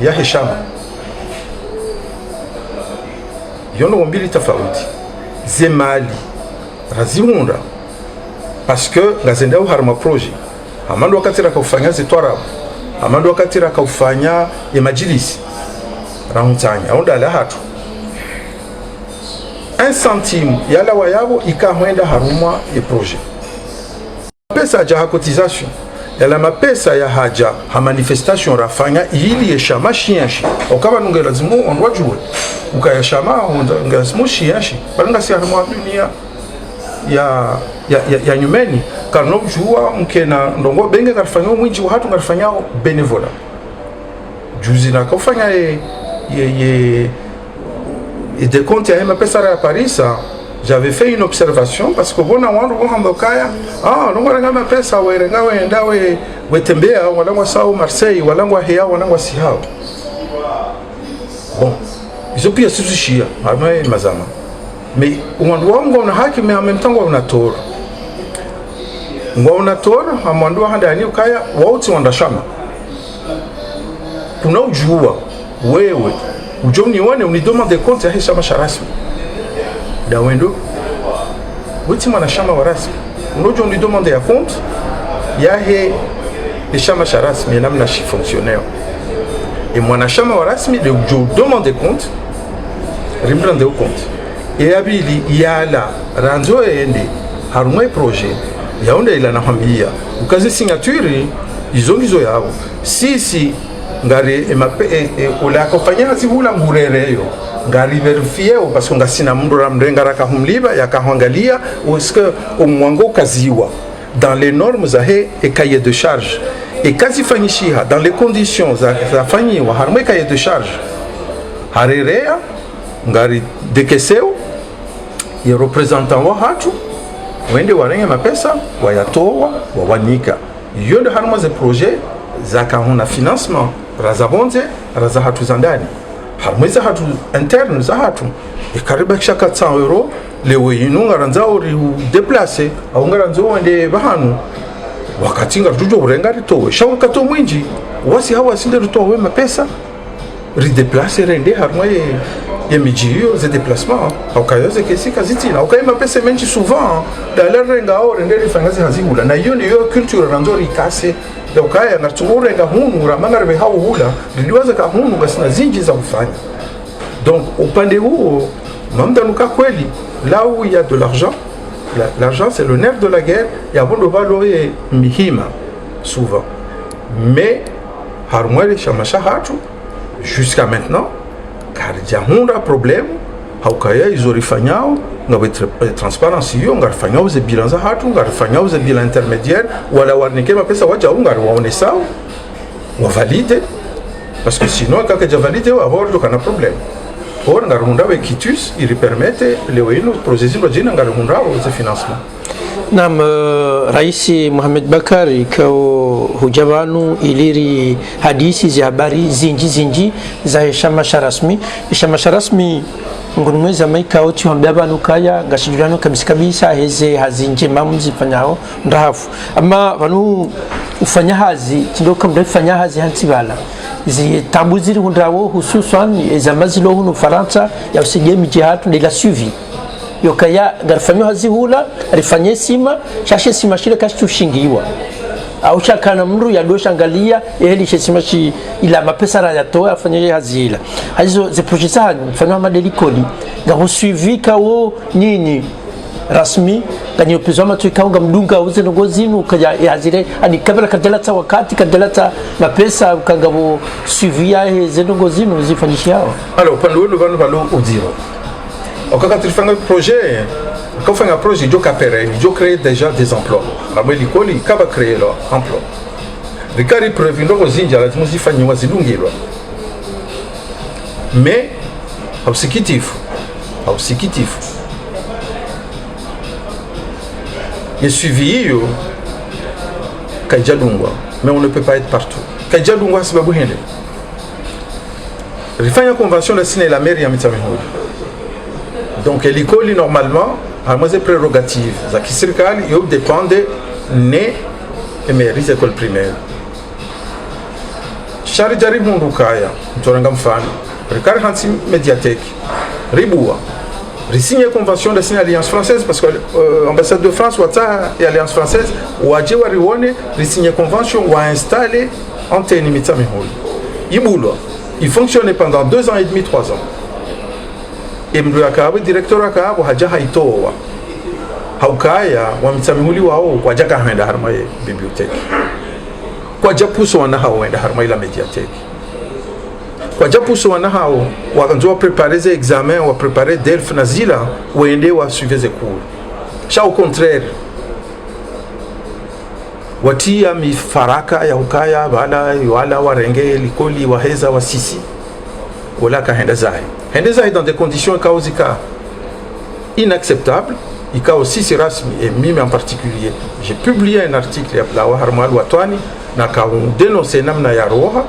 ya heshama yono mbili tofauti zemali razimunda parce que ngazenda harma projet amandu wakati rakufanya zitwarabu amandu wakati rakufanya majilisi rahuntanya onda la hatu 1 centime yala wayabo ikahwenda harumwa projet pesa ya cotisation yala mapesa ya haja ha manifestation rafanya ili yeshama shiashi okaba nungela zimu ondwa juwe ukayashama ondwa zimu shiashi balanga si harumwa dunia ya nyumeni karno juwa mkena ndongo benge karfanya mwinji wa hatu karfanya benevola juzi na kufanya et de compte à pesa à Paris, j'avais fait une observation parce que bon on kaya non ngara ma pesa wa renga wa enda we tembea wala ngwa sao Marseille wala ngwa hea wala ngwa sihao. Bon, ils ont pris ce chia mais mazama. Mais on doit on a haki mais en même temps on a tort. On a tort, on doit handa ni kaya wauti wanda shama. Kuna ujua wewe ujoni wane unidemande compte ya heshama rasmi da wendo wuti mwana shama wa rasmi unojo unidemande ya compte ya heshama rasmi namna shi fonctionnaire et mwana shama wa rasmi le ujo demande compte rimbrande au compte et abili yala ranzo ende harumwe projet yaonde ila nahambia ukazi signature izongizo yao sisi ngari ula kofanya zihula ngurereyo ngari verifie parce que ngasina mundu ramrenga rakahumliba yakahangalia ou est-ce que umwango kaziwa dans les normes za et cahier de charge et kazi fanyishiha dans les conditions za fanyiwa harmwe cahier de charge harerea ngari dekeseo ya représentant wa hatu wende warenga mapesa wayatoa wawanika yondo harmwe za projet zaka huna financement razabonze raza hatu zandani harmweza hatu interne za hatu ikariba kisha 400 euro lewe inunga ranzao ri déplacer au ngaranzo wende bahanu wakati ngarujo urenga ritowe shawo kato mwinji wasi hawa sinde ritowe mapesa ri déplacer rende harmwe yemijiyo ze déplacement au kayoze kesi kazitina au kayema pesa menchi souvent dans renga au rende rifangazi hazihula na hiyo niyo culture ranzo rikase ukaya na tsumure ga hunu ramanga rebe hao hula liwaza ka hunu gasina zinji za kufanya donc upande huo mamdanuka kweli là où il y a de l'argent l'argent c'est le nerf de la guerre ya bondo valoye mihima souvent mais harmwele shamasha hatu jusqu'à maintenant car jamunda problème haukaya izorifanyao ngabe transparency yo ngarifanyao ze bilan za hatu ngarifanyao ze bilan intermédiaire wala warnike mapesa waja ungari waone sawa wa valide parce que sinon quand que valide wa avoir kana problème or ngarunda we kitus il permettre le wino processus lo jina ngarunda ze financement
Naam, Raisi Mohamed Bakari kao hujabanu iliri hadisi za habari zinji za heshama rasmi ngurumweza maika oti wambaba nukaya ngashijulano kabisa heze hazinje mamuzi fanyao ndahafu ama vanu ufanya hazi tindoka mdafanya hazi hansibala zi tabuziri hundawo hususan za mazilo hunu Faransa ya usijemi jihatu ni la suivi yokaya garfanyo hazihula alifanye sima shashe sima shile kastushingiwa au chakana mru ya dosha angalia eheli shesima shi ila mapesa ra yatoa afanye hazila hizo ze projets za fanywa madelikoli nga suivi kawo nini rasmi kanyo pizoma tuikaunga mdunga uze ngozinu kaja yazile ani kabla kadelata wakati kadelata mapesa ukangabo suivi ya ze ngozinu zifanyishao
alors pando no valo udiro quand tu fais un projet, quand tu fais un projet, tu dois créer déjà des emplois. La l'école, il va créer leur emploi. Les cas de preuve, ils ont dit mais, au psychitif, il suivi, mais on ne peut pas être partout. Kaidjalungwa, c'est pas bon. Il fait une convention de signer la mairie à Mitsamehou. Donc l'école normalement a des prérogatives. La serikali dépend de mairie école primaire. Shari jari mundu kaya, mtoranga mfano. Rikari hansi mediathèque. Ribua. signé convention de signer Alliance française parce que l'ambassade de France et l'Alliance française ont signé convention ou installé antenne Mitsamihuli. Il fonctionnait pendant 2 ans et demi, 3 ans. Et le directeur akabu haja haitoa haukaya wa Mitsamihuli wao wajaka henda harma bibliothèque kwa japuso wana hao henda harma ila médiathèque kwa japuso wana hao wakanzo préparer des examens ou préparer delf nazila waende wa suivre des cours cha au contraire watia mifaraka ya ukaya wala warenge likoli waheza wasisi wala kahenda zai dans des conditions inacceptables. Il y a aussi ces rasmi et mime en particulier. J'ai publié un article à la Harmal Watwani, na dénoncé namna ya roha,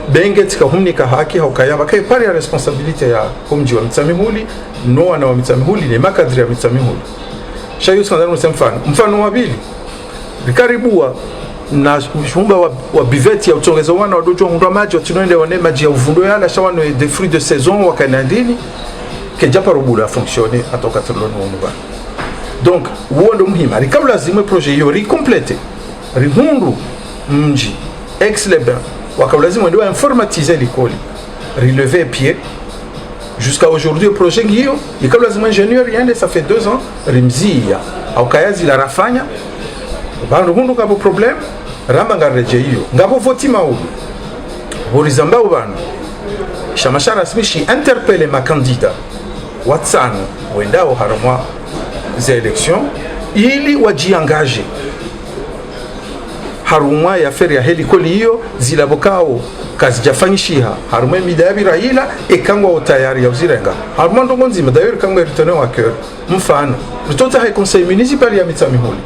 benget ka humni ka haki haukaya wakai pari ya responsabilité ya humji wa Mitsamihuli, no na wa Mitsamihuli ni makadri ya Mitsamihuli. Shayu skandani mfano wa bili. Rikaribua na shumba wa biveti ya utongezo wana wadojo hundwa maji watunoende wane maji ya uvundo yala shawano des fruits de saison wakanandini ke japa rubula fonctionner atoka tuloni wumuba. Donc uondo muhima rikabu lazima projet hiyo ricomplete rihundu mji ex-les-bains wakabu lazima ndio informatiser l'école relever pied jusqu'à aujourd'hui le projet hiyo rikabu lazima ingénieur yende ça fait 2 ans rimzia au kayazi la rafanya bandu hundu kabo problem ramba ngareje hiyo ngabo voti maudu horizamba ubanu shamashara rasmi interpeller ma candidat watsano wendao harumwa za election ili wajiangaje harumwa ya feri ya helikoli hiyo zilabokao kazi jafanyishiha harumwa midabi raila ekangwa utayari ya uzirenga harumwa ndongo nzima d'ailleurs kangwa retenu wa cœur mfano mtoto hai conseil municipal ya Mitsamihuli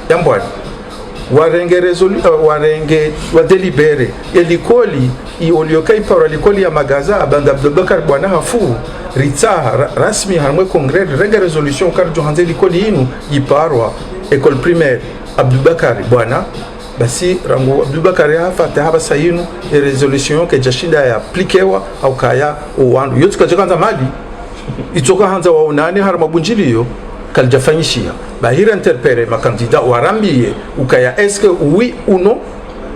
yambwani warenge wadelibere elikoli oliokai para elikoli ya magaza abanda Abdubakar bwana hafu ritsaha rasmi hamwe kongre renga resolution karjo hanze elikoli inu iparwa école primaire Abdubakar bwana basi rango Abdubakar hafa tahaba sayinu e resolution ke jashinda ya aplikewa au kaya owandu yotuka jikanda mali itoka hanza waonane harma bunjiliyo kaljafanyishia bahira interpere makandida warambie ukaya est-ce que oui ou non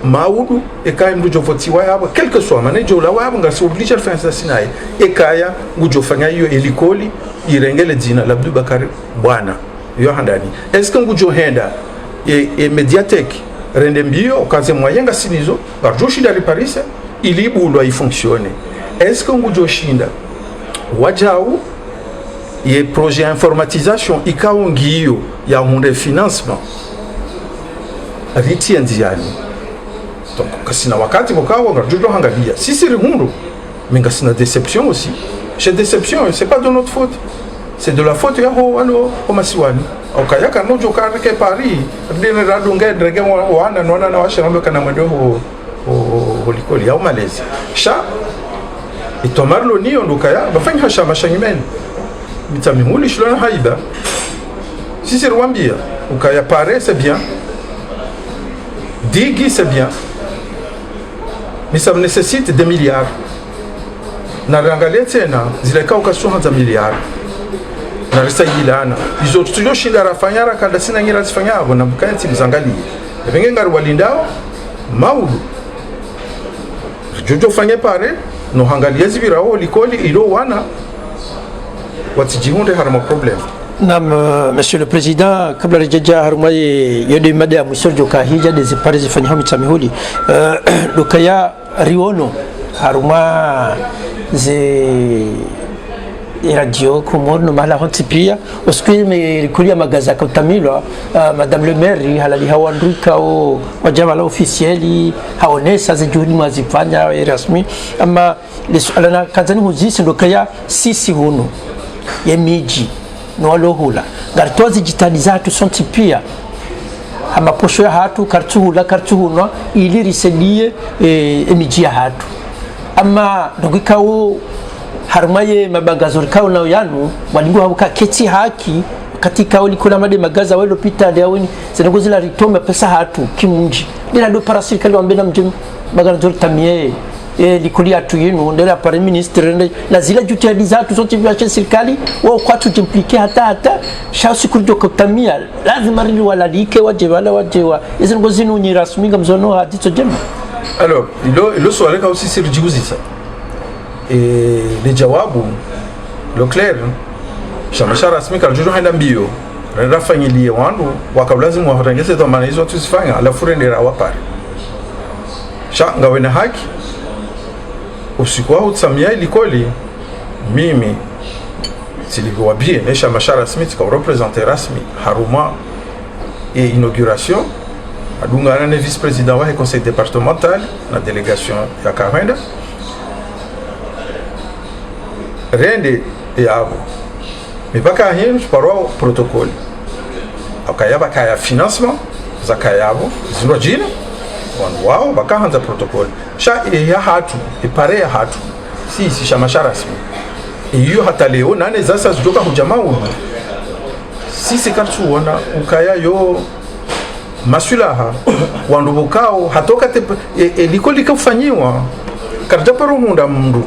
maudu ekaya mdujo votiwa yabo quelque soit manager la wabo ngasi oblige faire ça sinaye ekaya ngujo fanya hiyo elikoli irengele jina la Abdubakar bwana yo handani est-ce que ngujo henda e médiathèque rende mbio okaze moyenga sinizo barjo shinda riparise ili bulwa ifonctionne est-ce que ngujo shinda wajau et projet informatisation ikaongiyo ya hunde financement riti ndiani donc kasina wakati bokawa ngajudo hangalia sisi rihundu minga sina déception aussi j'ai déception c'est pas de notre faute c'est de la faute ya ho wano omasiwani okaya kano joka ke Paris ndene radunga drege wana nona na washambe kana mwendo ho likoli ya Malaysia sha itomarlo niyo ndukaya bafanya hasha mashanyimeni Mitsamihuli shilona haida si rwambia ukaya pare c'est bien digi c'est bien mais ça nécessite des milliards na rangalia tena zileka ukasuha za milliards na risayilana izo tujo shinda rafanyara kanda sina ngira sifanyabo na mkanti mzangalie ebenge ngari walindao maudu jojo fanye pare no hangalia zibirawo likoli ilo wana
Monsieur le Président, kabla rijaja harumai yode mada ya mwisho joka hija de parezi fanyaho Mitsamihuli dokaya riono haruma ze radio komorno mala hontipia oskui me kulia magaza kautamilwa madame le maire halali hawandruka o wajama la officieli haonesa ze juhudi mwazifanya rasmi ama alana kazani huzisi dokaya sisi huno yemiji nolohula gartozi jitani zatu sontipia ama posho ya hatu kartuhuna ili risedie emiji ya hatu ama ndogikao harumaye mabangazori kao na yanu walingu habuka keti haki katika olikona made magaza welo pita deawini zengozi la ritome pesa hatu kimunji dina do parasirikali wambena mjim bagazori tamie likulia tu yenu ndela par ministre na zile jitihada zatu zote vya serikali wao kwa tujimplike hata shausi kurjo kutamia lazima rindu wala like waje wa hizo ngozi ni rasmi ngamzono hadizo jema.
Alors ilo swali ka aussi sirjiuzi ça et le jawabu le clair shamasha rasmi karjujo haina mbio rafanyilie wandu wakablazimu waharangese to maana hizo tusifanya alafu rendera wapare ngawe na haki usiku wao tsamia ilikoli mimi silikuwa bien nesha mashara smith ka représenter rasmi haruma et inauguration adunga na vice président wa conseil départemental na délégation ya Karinda rende yabo mipaka hino parwa protocole akaya financement zakayabo zindo jina wao bakaanza protocole sha ya hatu ipare ya hatu si shamasha rasmi hiyo hata leo nane sasa zidoka kujamaa sisi katuona ukaya yo masulaha wandubukao hatoka te likoli kufanywa karja paro munda mndu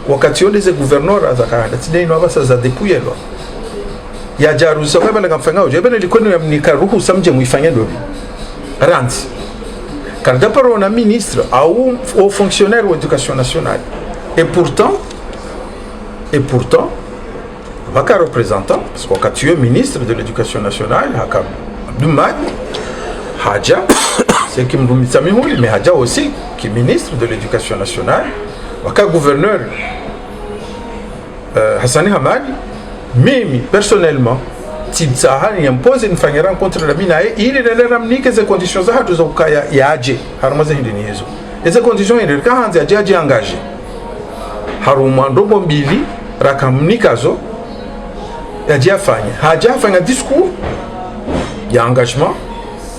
wakati yole ze gouverneur azakanda tidai no abasa za depuyelwa ya jarusa kwa bala kamfanga uje bene likoni nikaruhu samje muifanya ndo ranti karja paro na ministre au fonctionnaire de l'éducation nationale et pourtant vaka représentant parce que quand tu es ministre de l'éducation nationale haka Abdoumad Hadja c'est qui Mitsami Mouli mais Hadja aussi qui est ministre de l'éducation nationale vaka gouverneur Hassani Hamadi mimi personnellement Tibsahani impose une fanya rencontre la mina il est ramnique ces conditions za hatu za ukaya yaje haramaza hindi ni hizo hizo conditions ile kaanza aje engagé haruma ndobo mbili rakamnikazo hajafanya discours ya engagement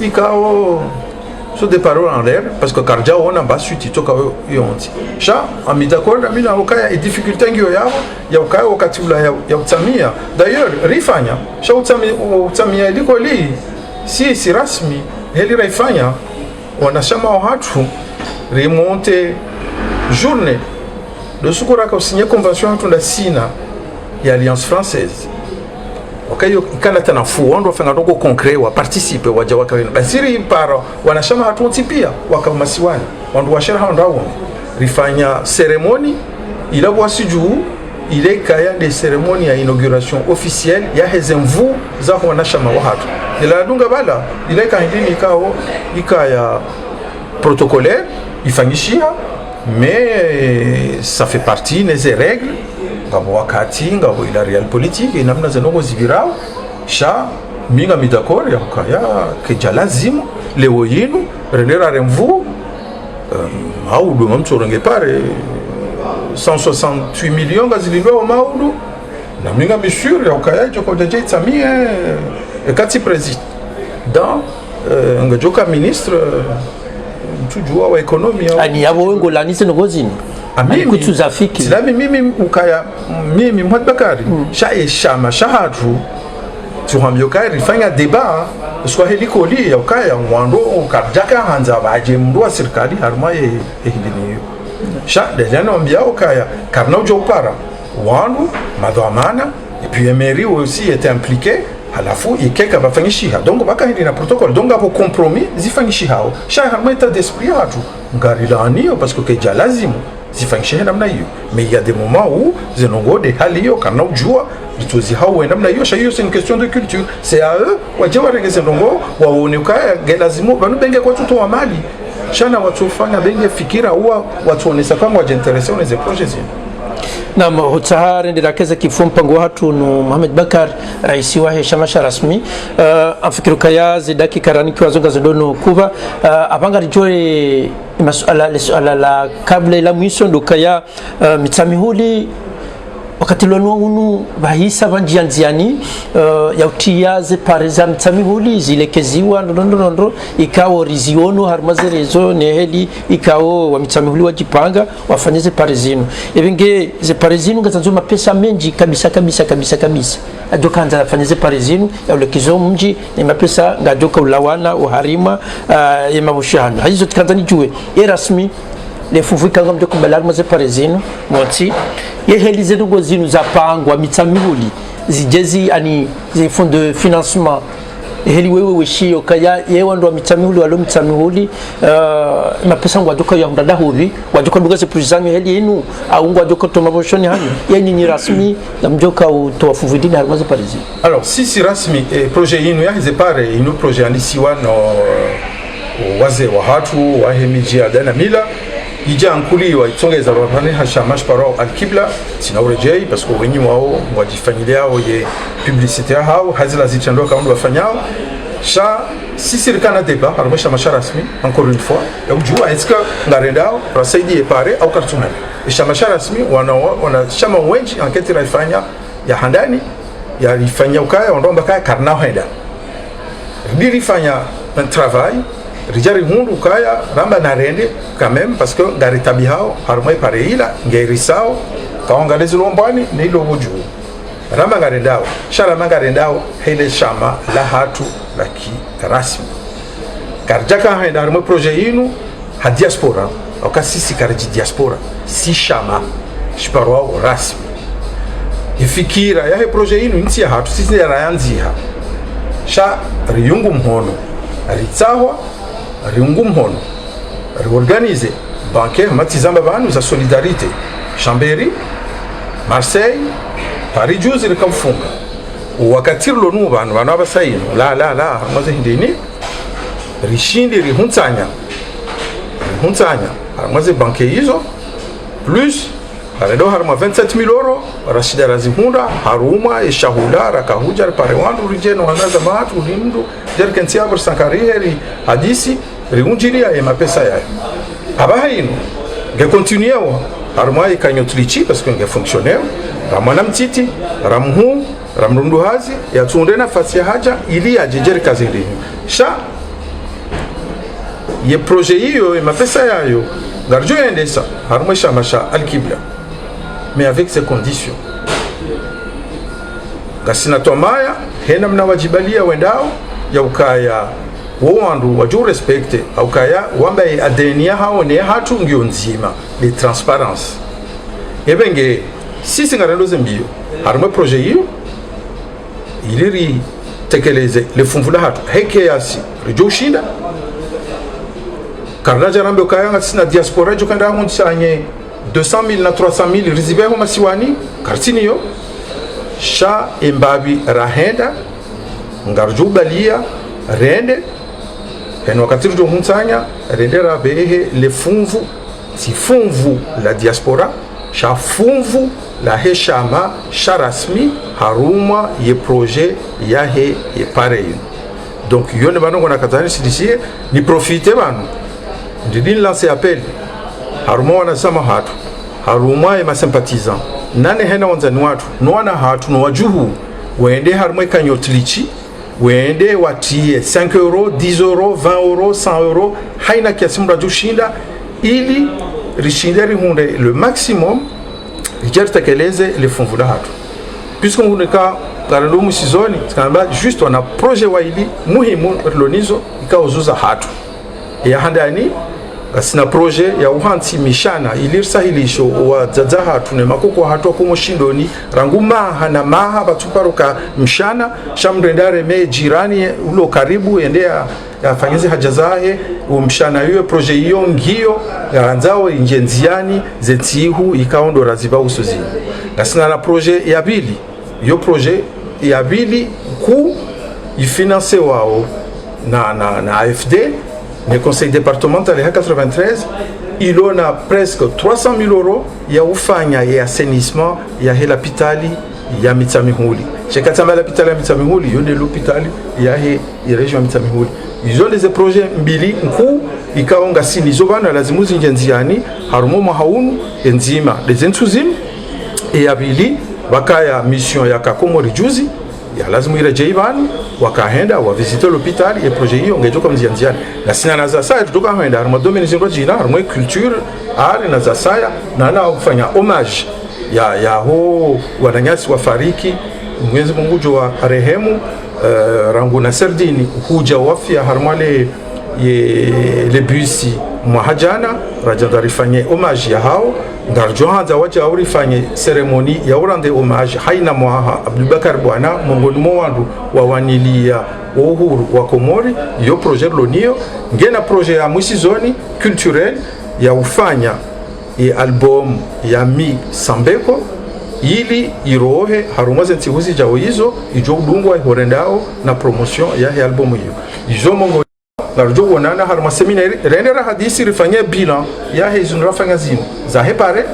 ikao so des paroles en l'air parce que karja ona basu titoka yonti sha amidakonda mina ukaya e difficulté ngio yao ya ukaya wakati ula ya utamia d'ailleurs rifanya sha utamia iliko li si rasmi heli raifanya wanashama watu remonte journée le sukura ka signé convention tunda sina ya Alliance Française wakayo ikana tena fuondo fanga doko concret wa participe waja wakawena basiri imparo wanashama hatuti pia wakamasiwani wandu washara hao rifanya cérémonie ila wasiju ile kaya de cérémonie ya inauguration officielle ya hezemvu za wanashama wa hatu ila dunga bala ile kaindini kao ikaya protocolaire ifanyishia mais ça fait partie des règles ngabo wakati ngabo ila real politique et namna zanoko zibirao sha minga midakor ya kaya ke lazima leo yinu renera remvu audu mamchoronge pare 168 millions gazililwa maudu na minga misure ya kaya joko deje tsamie et kati président dans ngajoka ministre tujua wa ekonomia
ani yabo wengo lanise ngozini
mimi kutuzafiki mimi ukaya mimi Mohamed Bakari shama shahadu tuhambyoka rifanya débat swahili koli ya ukaya mwando ukajaka hanza baje mndu wa serikali harma ehidini sha dejana mbia ukaya karna ujo para wandu madhamana et puis Emery aussi était impliqué halafu ikeka bafanyishiha donc bakahindi na protocole donc hapo compromis zifanyishihao sha harma état d'esprit hatu ngarilaniyo parce que keja lazimu zifanyishihe namna hiyo mais il y a des moments où zenongo de hali hiyo kana ujua vituzi hao namna hiyo sha hiyo c'est une question de culture c'est à eux wajewa regeze ndongo waone ukaya gelazimu banu benge kwa tuto wa mali shana watu fanya benge fikira huwa watu onesa kama wajenterese oneze projets
na hotahari ndirakeza kifumpango watu no Mohamed Bakar rais wa shamasha rasmi afikiruka ya zidaki karani kwa zonga zodono kuba abanga rijoe masuala la kabla ila mwisho ndukaya mitsamihuli wakati lono unu bahisa banjianziani ya utiaze pareza mitsamihuli zilekeziwa ndondo ikao riziono harmazerezo neheli ikao wa mitsamihuli wajipanga wafanyeze parezino ebenge ze parezino ngazanzo mapesa menji kabisa ajoka anza fanyeze parezino ya ulekezo mji ni mapesa ngajoka ulawana uharima ya mabushana hizo tukanzani juwe rasmi le fuvu kanga mdo kubalar maze parezino mwati ye helize dugo zinu za pangwa mitamihuli zijezi ani zi fonds de financement heli wewe weshio kaya yewando wa mitamihuli walo mitamihuli mapesa ngwaduka ya mdada huvi waduka duga se prizanyo heli inu au ngwaduka to maboshoni hanyo yenyi rasmi na mjoka utoa fuvudini harmaze parezino.
Alors si rasmi projet inu ya hizepare inu projet anisiwa no waze wa hatu wa hemiji adana mila ija ankuliwa itongeza wapane hashamash parao alkibla sinaurejei parce que wenyi wao wajifanyile yao ye publicité hao hazila zitendo kaundu wafanyao sha sisi rikana deba harumesha masharasmi encore une fois ya ujua est-ce que ngarendao rasaidi epare au kartuna isha masharasmi wana shama wenji enquête raifanya ya handani ya rifanya ukaya ondomba kaya karnao henda rifanya un travail rijari hundu kaya ramba narende quand même parce que ngari tabi hao harumai pareila ngeri sao kaongalezi lombani ni lo wuju ramba ngarendao shala mangarendao hele shama la hatu la ki rasmi karjaka haenda harumai projet inu ha diaspora au sisi karji diaspora si shama shiparwa rasmi ifikira ya he projet inu nti ya hatu sisi ya rayanziha sha riyungu mhono ritsawa riungu mhono riorganize banque matizamba banu za solidarité Chambéry Marseille Paris juzi rikamfunga wakati lo nu banu abasayino la maze hindini rishindi rihuntsanya maze banque hizo plus Haredo haruma 27,000 euro rashida razihunda haruma eshahula rakahuja pare wandu rijeno wanaza matu limdu jerkensia por sankariheri hadisi riunjiria ya mapesa yayo abahaino nge continuer haruma ikanyotlichi parce que nge fonctionnaire ramana mtiti ramhu ramrunduhazi ya tunde nafasi ya haja ili ajejeri kazi ile sha ye projet hiyo ya mapesa yayo ngarjo endesa haruma shamasha alkibla mais avec ces conditions gasina tomaya hena mna wajibalia wendao ya ukaya wandu waju respecte ukaya wamba adenia hao ne hatu ngio nzima de transparence ebenge sisi ngarendo zembio haruma projet hiyo iliri tekeleze le fumvula hatu heke yasi rijoshinda karnaja rambe ukaya ngasina diaspora jukanda huntsanye 200,000 na 300,000 rizibe ho masiwani kartini yo sha embabi rahenda ngarjubalia rende en wakati ndo huntsanya rendera behe le funvu si funvu la diaspora sha funvu la heshama sharasmi haruma ye projet ya he ye pareil donc yone bano ngona katani sidisie ni profiter bano ndini lancer appel haruma wanasema hatu haruma ya masympathisant nane hena wanzani watu nuwana hatu nuwajuhu wende haruma ikanyotlichi wende watie 5 euro 10 euro 20 euro 100 euro haina kiasi mraju shinda ili rishinde rihunde le maximum rijertekeleze le funvula hatu puisque huneka garandumu sizoni tukamba juste wana projet wa ili muhimu lonizo ikauzuza hatu ya handani asina projet ya uhansi mishana ilirsahilisho wa dzadzaha tune makoko hatu ko moshindoni ranguma hana maha batuparuka mshana shamrendare me jirani ulo karibu endea yafanyize haja zahe umshana hiyo projet hiyo ngio yaranzao injenziani zetihu ikaondo raziba usuzini asina la projet ya bili yo projet ya bili ku ifinance wao na AFD le conseil départemental ya 93 il a presque 300,000 euros ya ufanya ya assainissement ya hela pitali ya Mitsamihuli chekatamba la pitali ya Mitsamihuli yonde l'hôpital ya he ya région ya Mitsamihuli ils ont des projets mbili nku ikaonga sinizo bana lazimuzi njenziani harumo mahaunu enzima les entuzim et abili wakaya mission ya kakomori juzi ya lazimu ira jeivan wakahenda wa visiter l'hôpital et projet hiyo ngejoka mzianziani na sina na zasaya tutoka henda harma domaine zingo jina harma culture art na zasaya na kufanya homage ya ho wananyasi wafariki Mwenyezi Mungu jua rehemu rangu na serdini huja wafia harma le busi mwahajana rajanda rifanye homage ya hao ngarjo hanza wacha urifanye ceremony ya urande homage haina mwaha Abubakar Bwana mongoni mwandu wa wanilia wa uhuru wa Komori yo projet lonio ngena projet ya mwisizoni culturel ya ufanya album ya Mi Sambeko ili irohe harumaze ntihuzi jawo hizo ijo udungwa horendao na promotion ya album hiyo ijo mongo narjo wonana haruma seminari rendera hadisi rifanye bilan ya hizo nrafanya zino za hepare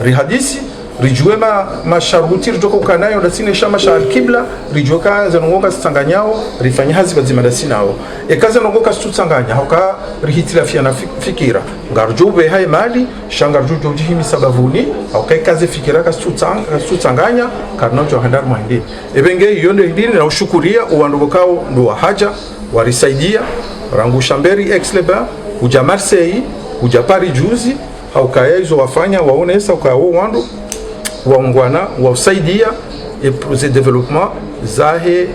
rihadisi rijue masharuti rijoko kanayo dasine shama shal kibla rijoka zanongoka tsanganyao rifanye hazi bazima dasinao ekaza nongoka stutsanganya hoka rihitila fiana fikira ngarjo be hay mali shangarjo jojihimi sabavuni hoka ekaze fikira ka stutsanganya karnojo handar mahindi ebenge yonde ndini na ushukuria uwandobokao ndo haja warisaidia rangu shamberi exleba uja Marseille uja Paris juzi haukaya hizo wafanya waonesa ukao wandu waungwana wasaidia projet development zahe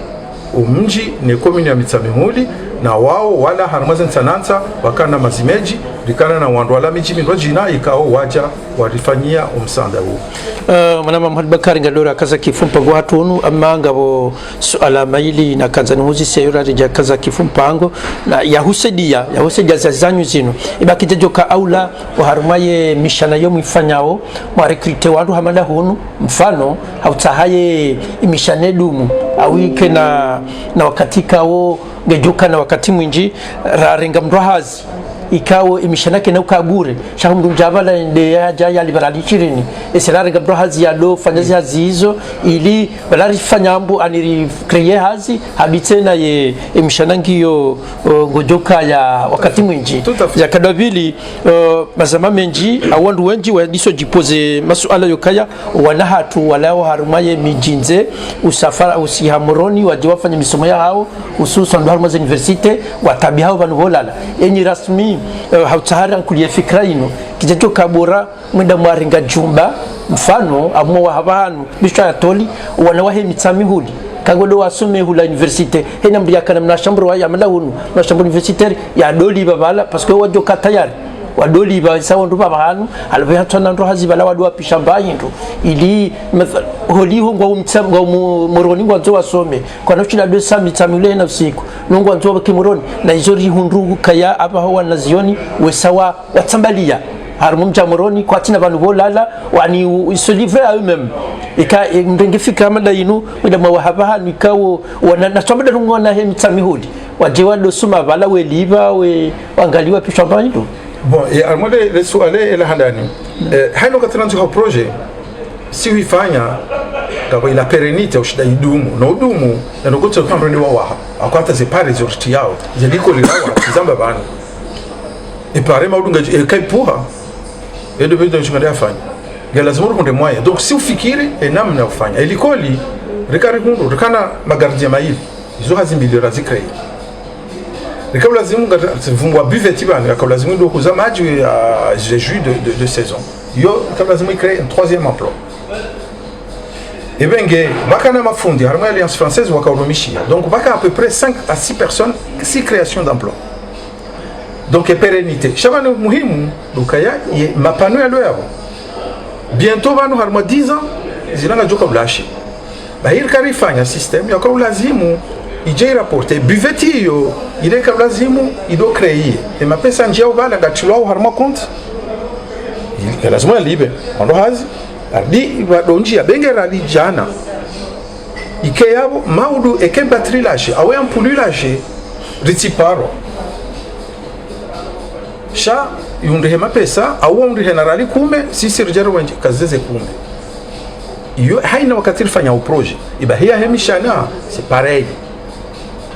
umji ne commune ya Mitsamihuli na wao wala harmazen sanansa wakana mazimeji likana na wandu wala miji mindwa jina ikao waja warifanyia umsanda huu
manama Muhammad Bakari ngalora kaza kifumpango hatunu amangabo suala maili na kaza nuhuzi seyura rija kaza kifumpango na yahusedia zazanyu zino ibakije joka aula waharumaye mishana yo mwifanyao mwarekrite wandu hamanda hunu mfano hautahaye imishane dumu awike na wakati kao ngejuka na wakati mwinji rarenga mdwahazi ikawo imishanake na ukagure shahumu njabala nde ya liberali chirini eselare gabro hazi ya do fanyazi hazi hizo ili balari fanyambu aniri kreye hazi habite na ye imishanangi yo ngojoka ya wakati mwinji ya kadabili mazama menji awandu wenji wadiso jipoze masuala yokaya wanahatu walao harumaye mijinze usafara usihamuroni wajiwafanya misomo ya hao ususu ndo harumaze universite watabi hao vanuvolala enyi rasmi hautahara nkulie fikra ino kijacho kabora mwenda mwaringa jumba mfano amwa wahabanu bishwa toli wanawahe Mitsamihuli kagodo wasume hula universite hena mbia kana mnashambro wa yamala hunu mnashambro universitaire ya doli babala parce que wajo katayari wadoli ba sawa ndo babahanu alwe hatana ndo hazibala wadwa pishamba yindu ili holi ngo umtsamba moroni ngo nzo wasome kwa nochina 200 Mitsamihuli na usiku nongo nzo bakimoroni na izori hundugu kaya aba hawa nazioni wesawa watsambalia harumu mjamoroni kwa tina banu bolala wani se livrer à eux-mêmes ika ndengefika mada yinu wenda mawahaba nikawo wana chambada ngona he Mitsamihuli wajewa dosuma bala we liba we wangaliwa pishamba yindu.
Bon, et alors les soirées et la handani. Haino katranzu ha projet si wifanya kama ila pérennité ushida idumu na udumu na nokotso kamba ni wawa akwata zipare zorti yao zeliko lilawa zamba bana et pareil maudunga kai puha et de besoin chungada afanya gala zimuru konde moya donc si ufikiri namna ufanya ilikoli rikari kundu rikana magardien maili izo hazimbili razikrai kabla zimu vumwa buveti bana kabla zimu ndo kuza maji ya jus de saison yo kabla zimu créer un troisième emploi et benge bakana mafundi harma alliance française wakaurumishia donc baka à peu près 5 à 6 personnes 6 créations d'emplois donc et pérennité shabana muhimu dukaya ye mapano ya loyabo bientôt banu harma 10 ans zilanga joka blashi bahir karifanya système ya kwa lazimu ije rapporter buveti yo ile kabla zimu ido créer et ma pesa njia ubala gatulwa harma compte il lazima libe ndo hazi ardi badonji abengera li jana ike yabo maudu ekemba trilaje awe ampululaje ritiparo sha yunde ma pesa awu ndi generali kume sisi rejero wenje kazeze kume iyo haina wakati rifanya au projet iba hiya hemishana c'est pareil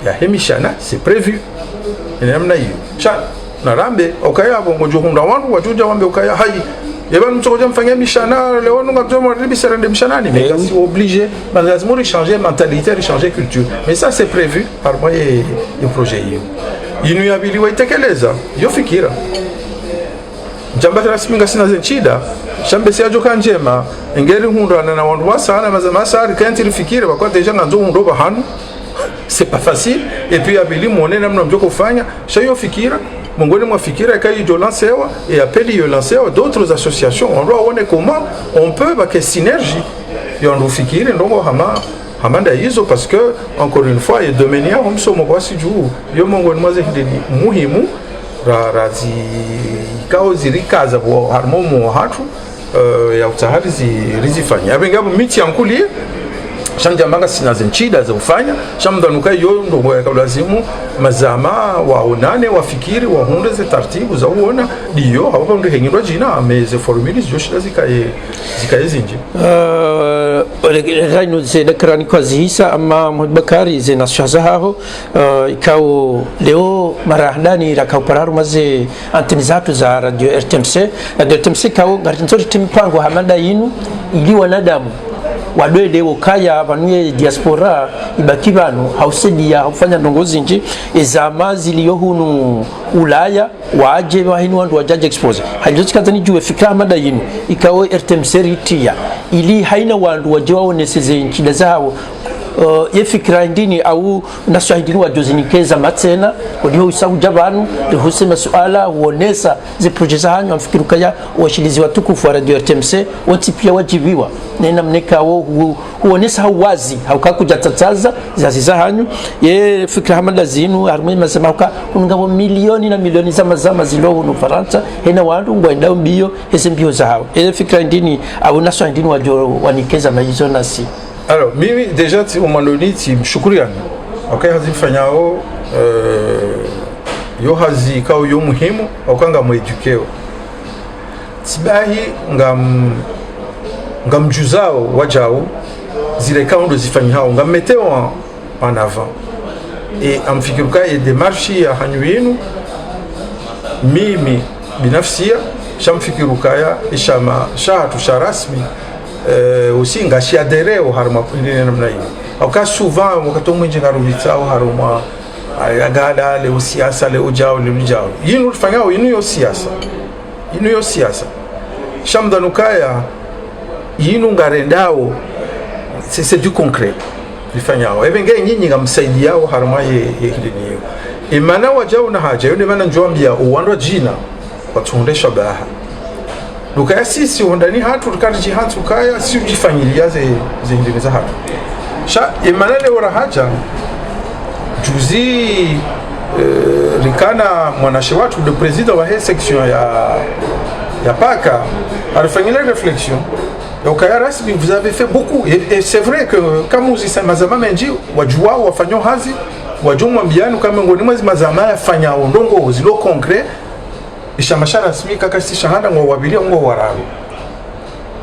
ya hemishana c'est prévu namna hiyo cha narambe okaya bongo johunda wangu wajuja wambe okaya hayi yeba mtsokoja mfanya mishana leo nunga tomo ribisera de mishanani mais si obligé malheureusement changer mentalité changer culture mais ça c'est prévu par moi et le projet hiyo inu yabili waitekeleza yo fikira jamba rasmi ngasina zenchida shambe siajo kanjema engeri hundana na wandu wasana mazamasa kanti rifikire bakwa deja nganzo hundo bahanu c'est pas facile et puis abili muone namna mjoko kufanya shayo fikira mongoni mwa fikira kai jo lancewa et appeli yo lancewa d'autres associations on doit voir comment on peut ba que synergie yo ndo fikiri ndongo hamanda hizo parce que encore une fois et domenia umsomo basi juu yo mongoni mwa zehindeni muhimu razi kao zirikaza bo harmomo hatu ya utahari zifanya abengabo miti yankulie shanja mbanga sina zenchida za ufanya shamdanuka yo ndo ya lazimu mazama waonane wafikiri wahunde ze taratibu za uona dio hapo ndo hengirwa jina ameze formules joshira zikaye zinji
rayno zena krani kwa zihisa ama Bakari zena shazaho ikao leo marahdani rakapararu maze anteni zatu za radio RTMC kao ngarinzori timpango hamanda yinu ili wanadamu wadwede wokaya banuye diaspora ibaki banu hausedia haufanya ndongozi nji ezama ziliyo hunu Ulaya waje bahinu wandu wajaje expose halizotikazani juwe fikra mada yinu ikawo RTMC ritia ili haina wandu waje waoneseze nchida zao ye fikra ndini au naswahidini wajozinikeza matsena wadiho usahu jabanu lihuse masuala uonesa zi projeza hanyo amfikiruka ya washilizi watukufu wa radio RTMC wati pia wajibiwa nena mneka uonesa wazi haukakuja tataza zaziza hanyo ye fikra hamada zinu harumwe masema hauka unungabo milioni na milioni za mazama zilohu no Faransa hena wandu ngwaendao mbiyo hese mbiyo za hao ye fikra ndini au naswahidini wanikeza majizo nasi.
Alors, mimi déjà au Maloni ti mshukuriani. Okay, hazi mfanyao yo hazi kao yo muhimu okanga mu edukeo. Sibahi ngam juzao wajao zile kao ndo zifanyao ngam meteo en avant. Et amfikiruka ya demarche ya hanyuinu mimi binafsia shamfikiruka ya ishama shahatu sharasmi aussi ngashi adereo haruma ndine namna hiyo aka souvent wakati mwingi ngarubitao haruma agala le siasa le ujao le ujao yinu fanyao yinu yo siasa shamdanukaya yinu ngarendao c'est du concret lifanyao ebenge nyinyi ngamsaidiao haruma ye hidiniyo imana wajao na haja yone mana njwambia uwandwa jina watundesha baha lukaya sisi wandani hatu tukariji hatu kaya si ujifanyilia zihindiniza hatu sha imanale wara haja juzi rikana mwanashe watu le président wa hii section ya paka alifanyila réflexion lukaya rasmi vous avez fait beaucoup et c'est vrai que kama uzisa mazama menji wajua wafanyo hazi wajumwa mbianu kama ngoni mwezi mazama ya fanya ondongo zilo concret ishamashara rasmi kaka si shahada ngo wabilia ngo wararu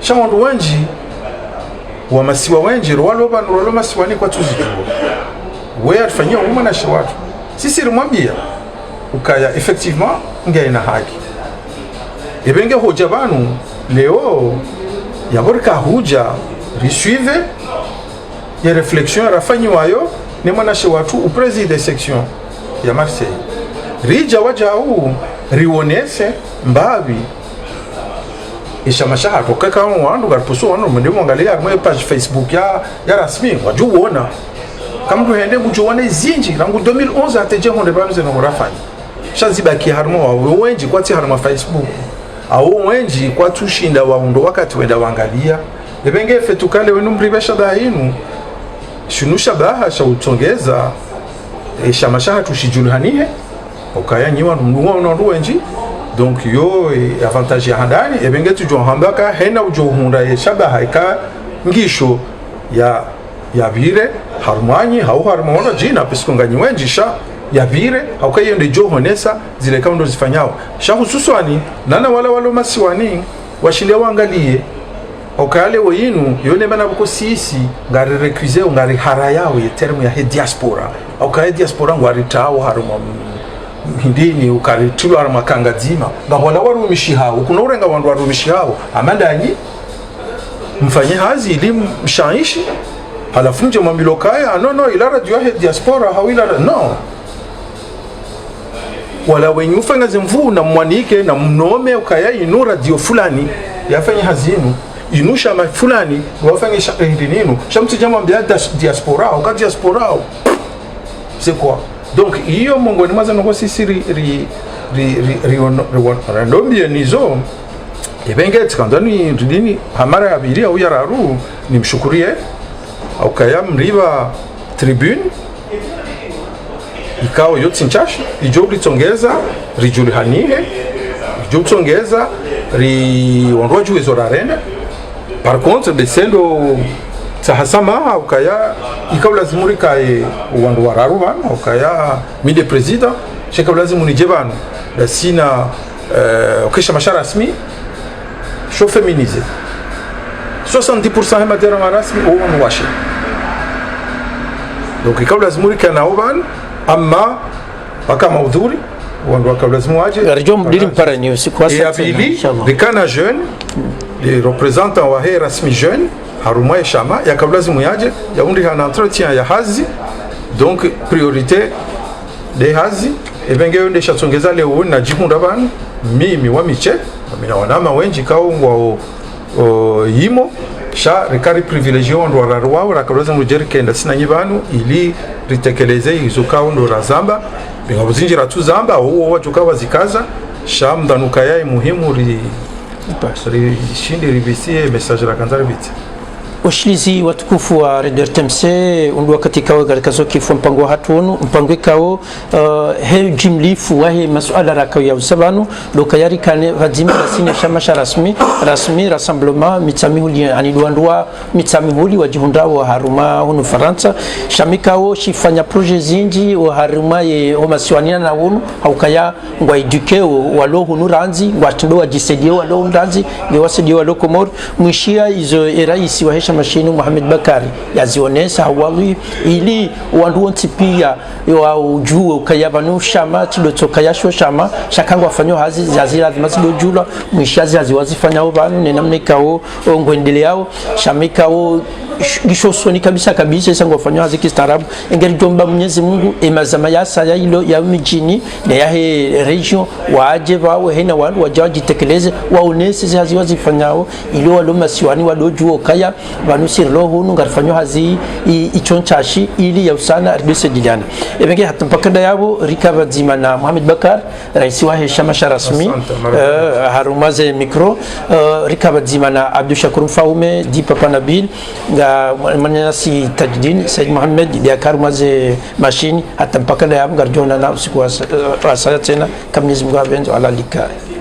shawandu wenji wa masiwa wenji rwalo masiwani kwa tuzijua we alifanyia umma na watu sisi rimwambia ukaya effectivement ngaina haki ibenge hoja banu leo yaborika huja risuive ya reflexion rafanywayo ne mwanashe watu u president section ya Marseille rija wajau rionese mbavi ishamashaha tokeka wandu garpusu wandu mndimo angalia mwe page Facebook ya rasmi wajuona kamdu hende mujuone zinji rangu 2011 ateje honde bamze no rafanya shazibaki harmo wa wenji kwati harmo Facebook au wenji kwatushinda wahundo wakati wenda wangalia ebenge fetukale wenu mribesha dainu shunusha baha sha utongeza ishamashaha tushijulhanihe okaya nyiwa nungu wenji donc yo avantage ya handani ebenge tujo hambaka hena ujo hunda ya shabaha ika ngisho ya vire harmani hau harmona jina piskonga nyiwenji sha ya vire haukaye nde jo honesa zile kaundo zifanyao sha hususwani nana wala masiwani washile wangalie okale woyinu yone bana buko sisi ngari recuser ngari harayao ye terme ya diaspora okaye diaspora ngari tawo haruma hindini ukaritulu haruma kangazima ngabola warumishi hao kuna urenga wandu warumishi hao amandanyi mfanye hazi ili mshaishi halafu nje mwambilokaya no ila radio ya diaspora hawila no wala wenyu fanga zemvu na mwanike na mnome ukaya inu radio fulani yafanye hazinu inusha fulani wafanye shahidininu shamti jamaa mbia diaspora au ka diaspora c'est quoi donc iyo mongo ni maza noko sisi randomie nizo ebengeti kandani ridini hamara abiri au yararu nimshukurie au kaya mriva tribune ikao yote nchashi ijo litongeza rijuli hanihe ijo litongeza ri onroa juwezo rarene par contre besendo tahasama au kaya ikao lazimuri kai wandu wararu bana au kaya mide president sheka lazimuni jebana la sina okesha mashara rasmi show féminisé 70% ya matera rasmi au washi donc ikao lazimuri kana oban amma paka maudhuri wandu wakablazimu waje
arjo mdiri mpara ni usiku wa
sasa inshallah bikana jeune les représentants wa hera rasmi jeune haruma shama yakablazimu yaje ya undi hana entretien ya hazi donc priorité de hazi ebenge yonde shatsongeza leo na jikunda bana mimi wa miche mina wanama wenji kaungwa yimo sha rekari privilegié wandu wararwa rakablazimu jerikenda sina nyibanu ili ritekeleze izo kaundo razamba bingabuzinjira tu zamba huo watu kawa zikaza shamdanuka yae muhimu ri shindi ribisie message la kanzari biti
washilizi watukufu wa Radio RTMC undu wakati kawa katika sokifu mpango wa hatuonu mpango kao he jimlifu wahe masuala rakao ya usabanu doka yari kane vadzimi rasini shamasha rasmi rassemblement mitsamihuli aniduandua mitsamihuli wajihunda wa haruma hunu Faransa shamikao shifanya projet zinji wa haruma ye homasiwania na hunu haukaya ngwa eduke walo hunu ranzi ngwa tindo wajisedie walo ranzi ngewasedie walo komor mwishia izo eraisi wa hesha mashinu Mohamed Bakari yazionesa wawi ili wandu wonti pia wa ujue ukayabanu shama tidoto kayasho shama shakangwa fanyo hazi zazira mazilo jula mwishazi haziwazifanya obanu nenamnikao ngwendeleao shamikao gishosoni kabisa sango fanyo hazi kistaarabu engeri jomba Mwenyezi Mungu emazama yasa ya ilo ya mijini na ya he region waje bawe hena wandu wajaji tekeleze waonese haziwazifanyao ilo waloma siwani wadojuo kaya banusir lo hunu ngarfanyo hazi ichonchashi ili ya usana rbese diljana ebenge hatampakada yabo rikaba zima na Mohamed Bakar rais wa heshama rasmi harumaze mikro rikaba zima na Abdou Shakur Faume di Papa Nabil ga manasi Tajdin Said Mohamed di akarumaze mashini hatampakada yabo garjona na usiku wa saa tena kamnizi Mungu abenzo ala likai